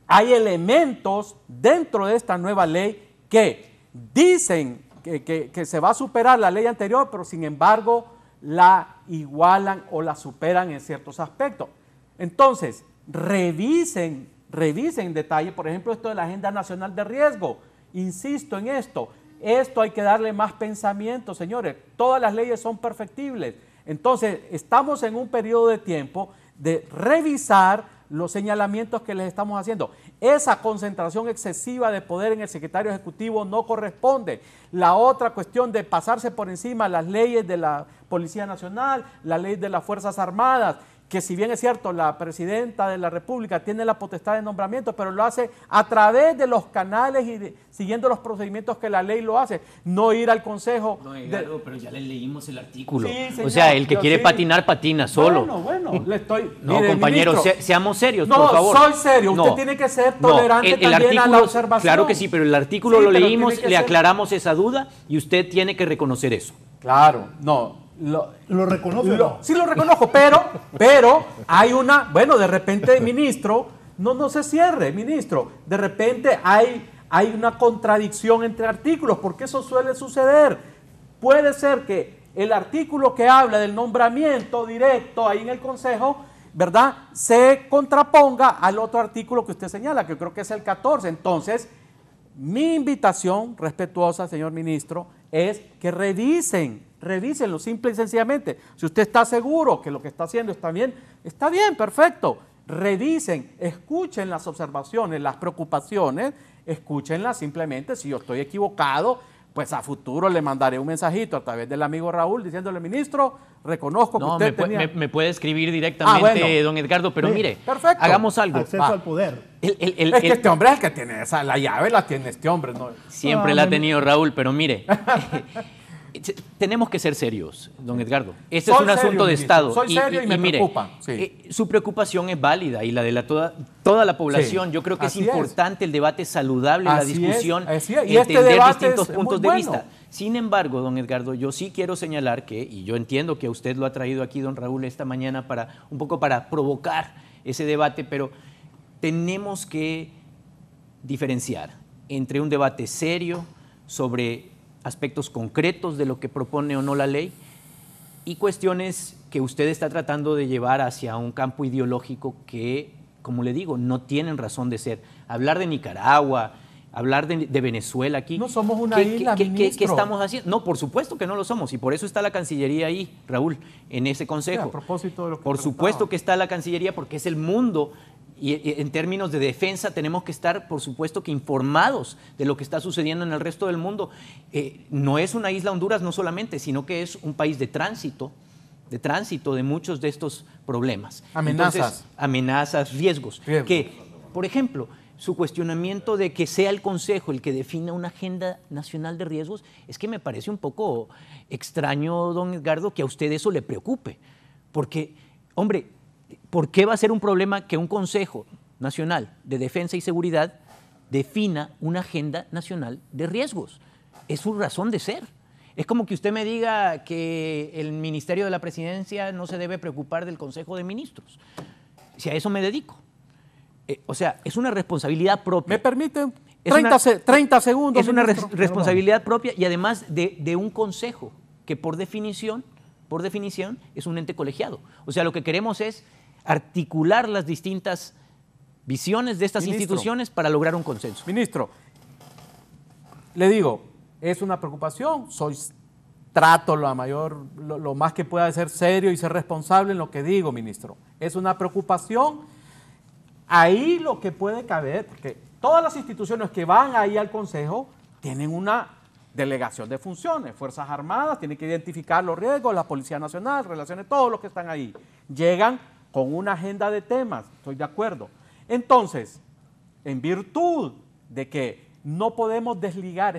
hay elementos dentro de esta nueva ley que dicen que se va a superar la ley anterior, pero sin embargo la igualan o la superan en ciertos aspectos. Entonces, revisen en detalle, por ejemplo, esto de la Agenda Nacional de Riesgo. Insisto en esto hay que darle más pensamiento, señores. Todas las leyes son perfectibles. Entonces, estamos en un periodo de tiempo de revisar los señalamientos que les estamos haciendo. Esa concentración excesiva de poder en el secretario ejecutivo no corresponde. La otra cuestión de pasarse por encima las leyes de la Policía Nacional, la ley de las Fuerzas Armadas, que si bien es cierto, la presidenta de la República tiene la potestad de nombramiento, pero lo hace a través de los canales y siguiendo los procedimientos que la ley lo hace, no ir al Consejo. No, Edgardo, pero ya le leímos el artículo. Sí, señor, o sea, el que quiere patinar, patina solo. Bueno, le estoy... No, mire, compañeros, ministro, seamos serios, no, por favor. soy serio, usted tiene que ser tolerante también artículo, a la observación. Claro que sí, pero el artículo lo pero leímos, tiene que le ser... aclaramos esa duda y usted tiene que reconocer eso. Claro, no... ¿Lo reconoce? Sí lo reconozco, pero hay una, bueno, de repente, ministro, no se cierre, ministro, de repente hay una contradicción entre artículos, porque eso suele suceder. Puede ser que el artículo que habla del nombramiento directo ahí en el Consejo, ¿verdad?, se contraponga al otro artículo que usted señala, que creo que es el 14. Entonces, mi invitación respetuosa, señor ministro, es que revísenlo simple y sencillamente. Si usted está seguro que lo que está haciendo está bien, perfecto. Revisen, escuchen las observaciones, las preocupaciones, escúchenlas simplemente. Si yo estoy equivocado, pues a futuro le mandaré un mensajito a través del amigo Raúl diciéndole, ministro, reconozco que usted tenía... me puede escribir directamente, don Edgardo, pero mire, perfecto. Hagamos algo. Acceso al poder. Es que este hombre es el que tiene la llave, la tiene este hombre, ¿no? Siempre la ha tenido Raúl, pero mire, tenemos que ser serios, don Edgardo. Este es un asunto de Estado. Soy serio y me mire, preocupa. Sí. Su preocupación es válida y la de toda la población. Sí, yo creo que es así importante el debate saludable, la discusión, y entender distintos puntos de bueno. vista. Sin embargo, don Edgardo, yo sí quiero señalar que, y yo entiendo que usted lo ha traído aquí, don Raúl, esta mañana un poco para provocar ese debate, pero tenemos que diferenciar entre un debate serio sobre aspectos concretos de lo que propone o no la ley y cuestiones que usted está tratando de llevar hacia un campo ideológico que, como le digo, no tienen razón de ser. Hablar de Nicaragua, hablar de Venezuela aquí. No somos una isla, ¿Qué estamos haciendo? No, por supuesto que no lo somos y por eso está la Cancillería ahí, Raúl, en ese consejo. Sí, a propósito de lo que por supuesto que está la Cancillería porque es el mundo y en términos de defensa tenemos que estar, por supuesto, que informados de lo que está sucediendo en el resto del mundo. No es una isla Honduras no solamente, sino que es un país de tránsito de muchos de estos problemas. Amenazas. Entonces, amenazas, riesgos. Que, por ejemplo, su cuestionamiento de que sea el Consejo el que defina una agenda nacional de riesgos, es que me parece un poco extraño, don Edgardo, que a usted eso le preocupe. Porque, hombre, ¿por qué va a ser un problema que un Consejo Nacional de Defensa y Seguridad defina una agenda nacional de riesgos? Es su razón de ser. Es como que usted me diga que el Ministerio de la Presidencia no se debe preocupar del Consejo de Ministros. Si a eso me dedico. O sea, es una responsabilidad propia. ¿Me permiten 30 segundos? Es una responsabilidad propia y además de un consejo que por definición es un ente colegiado. O sea, lo que queremos es articular las distintas visiones de estas instituciones para lograr un consenso. Ministro, le digo, es una preocupación, trato lo más que pueda ser serio y ser responsable en lo que digo, ministro. Es una preocupación. Ahí lo que puede caber, porque todas las instituciones que van ahí al Consejo tienen una delegación de funciones. Fuerzas Armadas tienen que identificar los riesgos, la Policía Nacional, relaciones, todos los que están ahí. Llegan con una agenda de temas, estoy de acuerdo. Entonces, en virtud de que no podemos desligar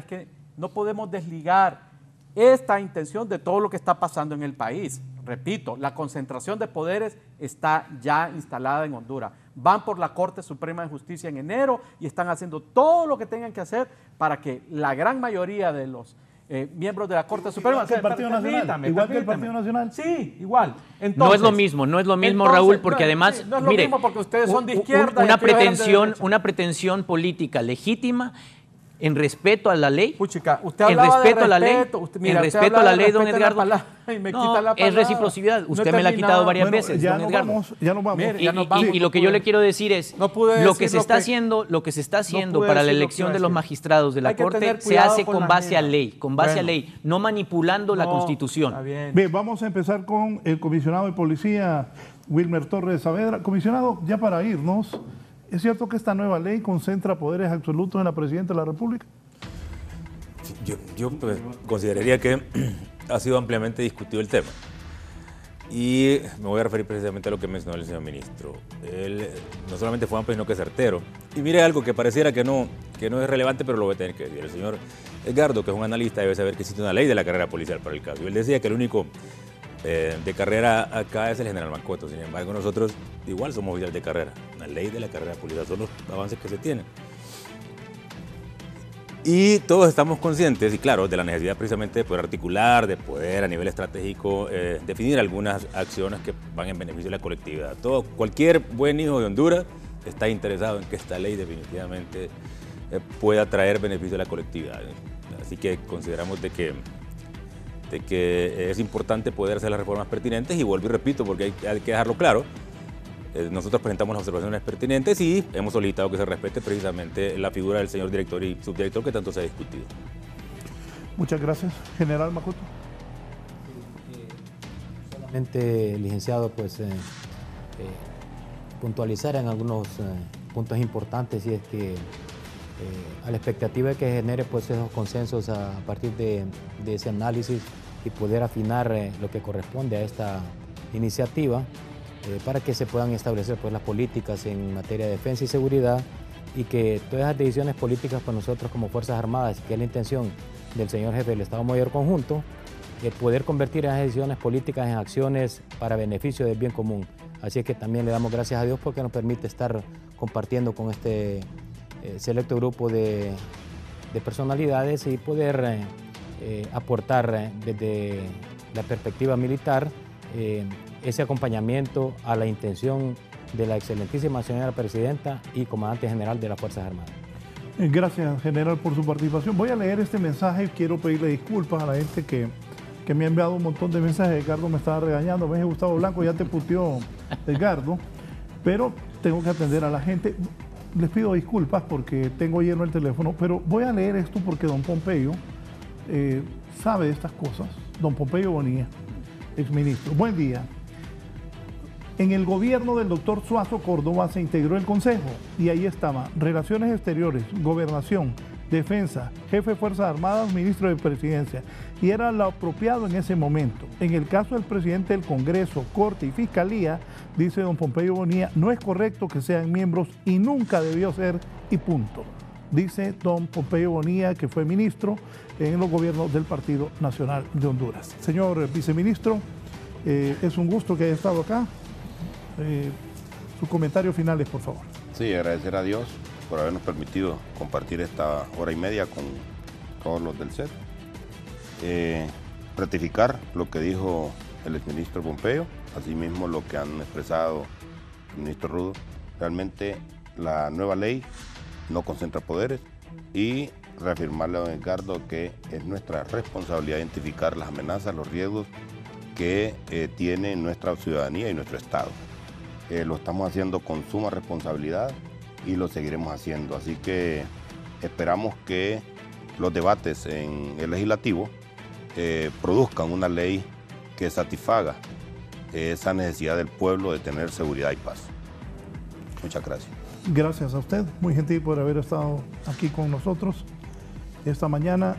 esta intención de todo lo que está pasando en el país. Repito, la concentración de poderes está ya instalada en Honduras. Van por la Corte Suprema de Justicia en enero y están haciendo todo lo que tengan que hacer para que la gran mayoría de los miembros de la Corte Suprema... ¿Igual que el Partido Nacional? ¿Igual que el Partido Nacional? Sí, igual. Entonces, no es lo mismo, Raúl, porque además, no es lo mismo porque ustedes son de izquierda. Una pretensión política legítima en respeto a la ley. Puchica, usted en hablaba respeto de a la ley. respeto. Usted, mira, en usted respeto a hablaba la de ley, don respeto a la Edgardo. palabra y me No, quita la es palabra. reciprocidad. No Usted he me la ha quitado terminado. varias Bueno, veces, ya don nos Edgardo. vamos, ya nos vamos. Mire, ya nos vamos. Y lo que yo le quiero decir es, No pude lo que decir se lo está que- haciendo, lo que se está haciendo pude para la decir lo que elección iba a de los decir. magistrados de la Hay que Corte tener se cuidado hace con con las base a mismas. ley, con base a Bueno. ley, no manipulando la No, Constitución. Está bien. Bien, vamos a empezar con el comisionado de policía, Wilmer Torres Saavedra. Comisionado, ya para irnos, ¿es cierto que esta nueva ley concentra poderes absolutos en la Presidenta de la República? Yo pues, consideraría que ha sido ampliamente discutido el tema. Y me voy a referir precisamente a lo que mencionó el señor ministro. Él no solamente fue amplio, sino que certero. Y mire algo que pareciera que no es relevante, pero lo voy a tener que decir. El señor Edgardo, que es un analista, debe saber que existe una ley de la carrera policial para el caso. Y él decía que el único de carrera acá es el general Mancoto. Sin embargo, nosotros igual somos oficiales de carrera. Una ley de la carrera policial son los avances que se tienen. Y todos estamos conscientes, y claro, de la necesidad precisamente de poder articular, de poder a nivel estratégico definir algunas acciones que van en beneficio de la colectividad. Cualquier buen hijo de Honduras está interesado en que esta ley definitivamente pueda traer beneficio a la colectividad. Así que consideramos de que es importante poder hacer las reformas pertinentes y vuelvo y repito, porque hay que dejarlo claro. Nosotros presentamos las observaciones pertinentes y hemos solicitado que se respete precisamente la figura del señor director y subdirector que tanto se ha discutido. Muchas gracias. General Macoto. Solamente, licenciado, pues puntualizar en algunos puntos importantes, y es que a la expectativa de que genere pues esos consensos a partir de ese análisis y poder afinar lo que corresponde a esta iniciativa, para que se puedan establecer pues las políticas en materia de defensa y seguridad, y que todas esas decisiones políticas para nosotros como Fuerzas Armadas, que es la intención del señor jefe del Estado Mayor Conjunto, poder convertir esas decisiones políticas en acciones para beneficio del bien común. Así es que también le damos gracias a Dios porque nos permite estar compartiendo con este selecto grupo de personalidades y poder aportar desde la perspectiva militar ese acompañamiento a la intención de la excelentísima señora Presidenta y Comandante General de las Fuerzas Armadas. Gracias, General, por su participación. Voy a leer este mensaje y quiero pedirle disculpas a la gente que me ha enviado un montón de mensajes. Edgardo me estaba regañando. Me dice, Gustavo Blanco, ya te puteó Edgardo, pero tengo que atender a la gente. Les pido disculpas porque tengo lleno el teléfono, pero voy a leer esto porque don Pompeyo sabe de estas cosas. Don Pompeyo Bonilla, exministro. Buen día. En el gobierno del doctor Suazo Córdoba se integró el Consejo y ahí estaba Relaciones Exteriores, Gobernación, Defensa, Jefe de Fuerzas Armadas, Ministro de Presidencia. Y era lo apropiado en ese momento. En el caso del presidente del Congreso, Corte y Fiscalía, dice don Pompeyo Bonilla, no es correcto que sean miembros y nunca debió ser y punto. Dice don Pompeyo Bonilla, que fue ministro en los gobiernos del Partido Nacional de Honduras. Señor viceministro, es un gusto que haya estado acá. Sus comentarios finales, por favor. Sí, agradecer a Dios por habernos permitido compartir esta hora y media con todos los del CED. Ratificar lo que dijo el exministro Pompeyo, asimismo lo que han expresado el ministro Rudo. Realmente la nueva ley no concentra poderes y reafirmarle a don Edgardo que es nuestra responsabilidad identificar las amenazas, los riesgos que tiene nuestra ciudadanía y nuestro Estado. Lo estamos haciendo con suma responsabilidad y lo seguiremos haciendo. Así que esperamos que los debates en el legislativo produzcan una ley que satisfaga esa necesidad del pueblo de tener seguridad y paz. Muchas gracias. Gracias a usted, muy gentil por haber estado aquí con nosotros esta mañana.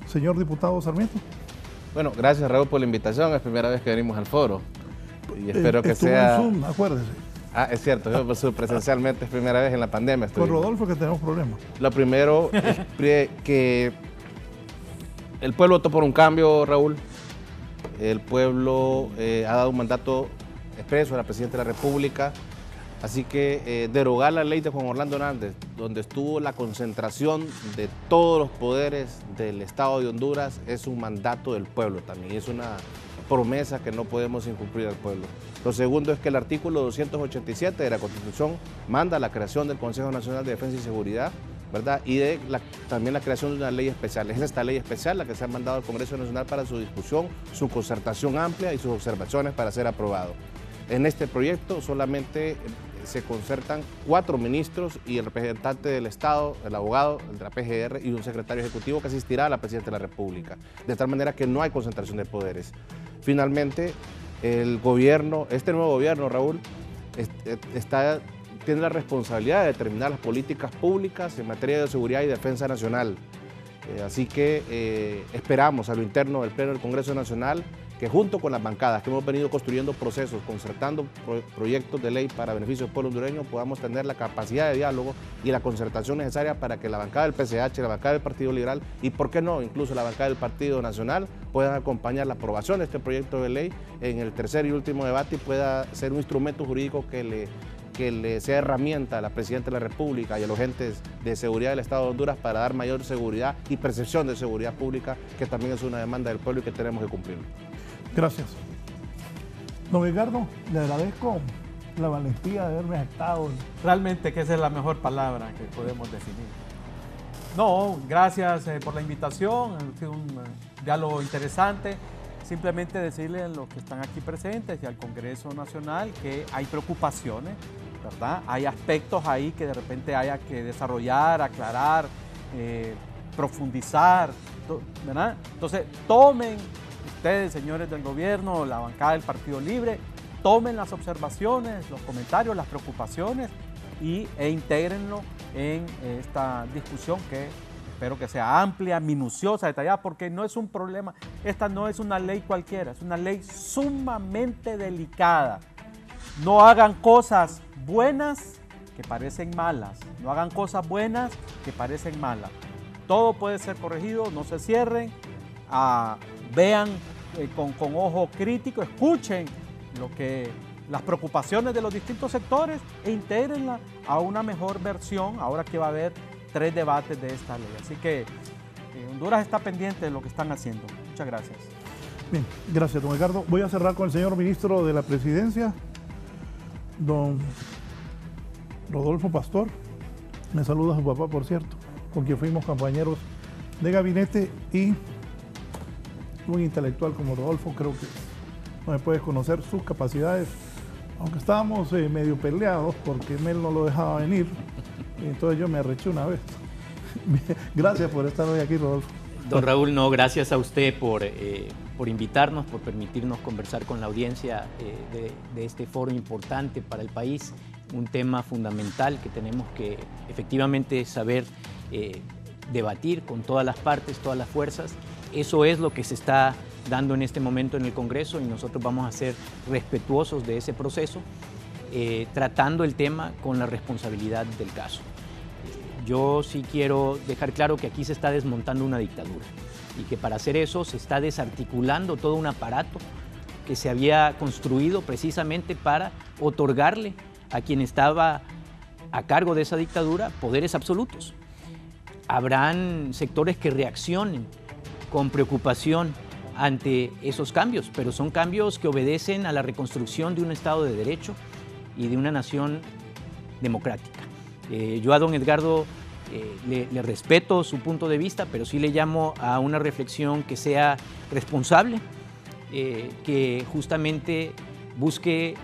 Señor diputado Sarmiento. Bueno, gracias Raúl por la invitación, es primera vez que venimos al foro y espero que estuvo sea... en Zoom, acuérdese. Ah, es cierto, yo presencialmente es primera vez en la pandemia. Con Rodolfo que tenemos problemas. Lo primero es que el pueblo votó por un cambio, Raúl. El pueblo ha dado un mandato expreso a la Presidenta de la República. Así que derogar la ley de Juan Orlando Hernández, donde estuvo la concentración de todos los poderes del Estado de Honduras, es un mandato del pueblo también. Es una promesa que no podemos incumplir al pueblo. Lo segundo es que el artículo 287 de la Constitución manda la creación del Consejo Nacional de Defensa y Seguridad ¿verdad? Y de también la creación de una ley especial. Es esta ley especial la que se ha mandado al Congreso Nacional para su discusión, su concertación amplia y sus observaciones para ser aprobado. En este proyecto solamente se concertan 4 ministros y el representante del Estado, el abogado, el de la PGR y un secretario ejecutivo que asistirá a la Presidencia de la República. De tal manera que no hay concentración de poderes. Finalmente, el gobierno, este nuevo gobierno, Raúl, tiene la responsabilidad de determinar las políticas públicas en materia de seguridad y defensa nacional. Así que esperamos a lo interno del Pleno del Congreso Nacional que junto con las bancadas que hemos venido construyendo procesos, concertando proyectos de ley para beneficio del pueblo hondureño, podamos tener la capacidad de diálogo y la concertación necesaria para que la bancada del PCH, la bancada del Partido Liberal y, por qué no, incluso la bancada del Partido Nacional puedan acompañar la aprobación de este proyecto de ley en el tercer y último debate y pueda ser un instrumento jurídico que le sea herramienta a la Presidenta de la República y a los agentes de seguridad del Estado de Honduras para dar mayor seguridad y percepción de seguridad pública, que también es una demanda del pueblo y que tenemos que cumplir. Gracias. Don Edgardo, le agradezco la valentía de haberme aceptado. Realmente que esa es la mejor palabra que podemos definir. No, gracias por la invitación, ha sido un diálogo interesante. Simplemente decirle a los que están aquí presentes y al Congreso Nacional que hay preocupaciones, ¿verdad? Hay aspectos ahí que de repente haya que desarrollar, aclarar, profundizar, ¿verdad? Entonces, tomen ustedes, señores del gobierno, la bancada del Partido Libre, tomen las observaciones, los comentarios, las preocupaciones e intégrenlo en esta discusión que espero que sea amplia, minuciosa, detallada, porque no es un problema, esta no es una ley cualquiera, es una ley sumamente delicada. No hagan cosas buenas que parecen malas, no hagan cosas buenas que parecen malas. Todo puede ser corregido, no se cierren, vean con ojo crítico, escuchen las preocupaciones de los distintos sectores e intégrenla a una mejor versión, ahora que va a haber 3 debates de esta ley. Así que Honduras está pendiente de lo que están haciendo. Muchas gracias. Bien, gracias, don Edgardo. Voy a cerrar con el señor ministro de la Presidencia, don Rodolfo Pastor. Me saluda a su papá, por cierto, con quien fuimos compañeros de gabinete, y un intelectual como Rodolfo, creo que no me puedes conocer sus capacidades, aunque estábamos medio peleados porque él no lo dejaba venir, y entonces yo me arreché una vez. Gracias por estar hoy aquí, Rodolfo. Don Raúl, no, gracias a usted por invitarnos, por permitirnos conversar con la audiencia de este foro importante para el país, un tema fundamental que tenemos que efectivamente saber debatir con todas las partes, todas las fuerzas. Eso es lo que se está dando en este momento en el Congreso y nosotros vamos a ser respetuosos de ese proceso, tratando el tema con la responsabilidad del caso. Yo sí quiero dejar claro que aquí se está desmontando una dictadura y que para hacer eso se está desarticulando todo un aparato que se había construido precisamente para otorgarle a quien estaba a cargo de esa dictadura poderes absolutos. Habrán sectores que reaccionen con preocupación ante esos cambios, pero son cambios que obedecen a la reconstrucción de un Estado de Derecho y de una nación democrática. Yo a don Edgardo le respeto su punto de vista, pero sí le llamo a una reflexión que sea responsable, que justamente busque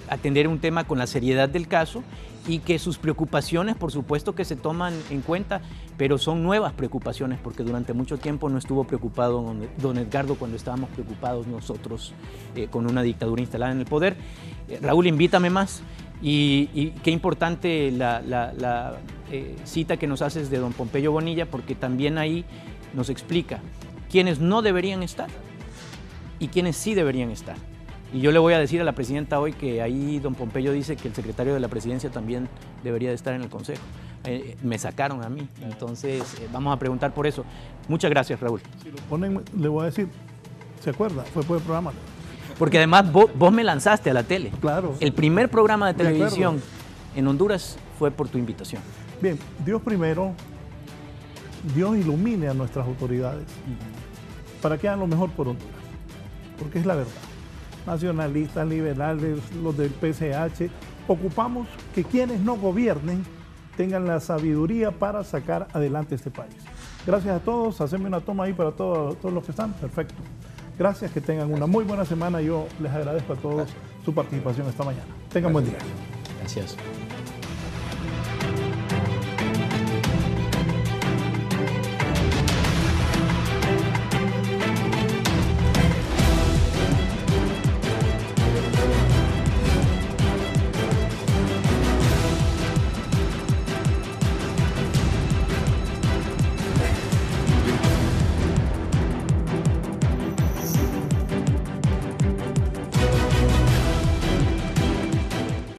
atender un tema con la seriedad del caso y que sus preocupaciones, por supuesto que se toman en cuenta, pero son nuevas preocupaciones, porque durante mucho tiempo no estuvo preocupado don Edgardo cuando estábamos preocupados nosotros con una dictadura instalada en el poder. Raúl, invítame más. Y qué importante la cita que nos haces de don Pompeyo Bonilla, porque también ahí nos explica quiénes no deberían estar y quiénes sí deberían estar. Y yo le voy a decir a la presidenta hoy que ahí don Pompeyo dice que el secretario de la presidencia también debería de estar en el consejo. Me sacaron a mí, entonces vamos a preguntar por eso. Muchas gracias, Raúl. Si lo ponen, le voy a decir, ¿se acuerda? Fue por el programa. Porque además vos me lanzaste a la tele. Claro. El primer programa de televisión en Honduras fue por tu invitación. Bien, Dios primero, Dios ilumine a nuestras autoridades para que hagan lo mejor por Honduras, porque es la verdad. Nacionalistas, liberales, los del PCH, ocupamos que quienes no gobiernen tengan la sabiduría para sacar adelante este país. Gracias a todos. Haceme una toma ahí para todos los que están. Perfecto. Gracias, que tengan una muy buena semana. Yo les agradezco a todos su participación esta mañana. Tengan buen día. Gracias.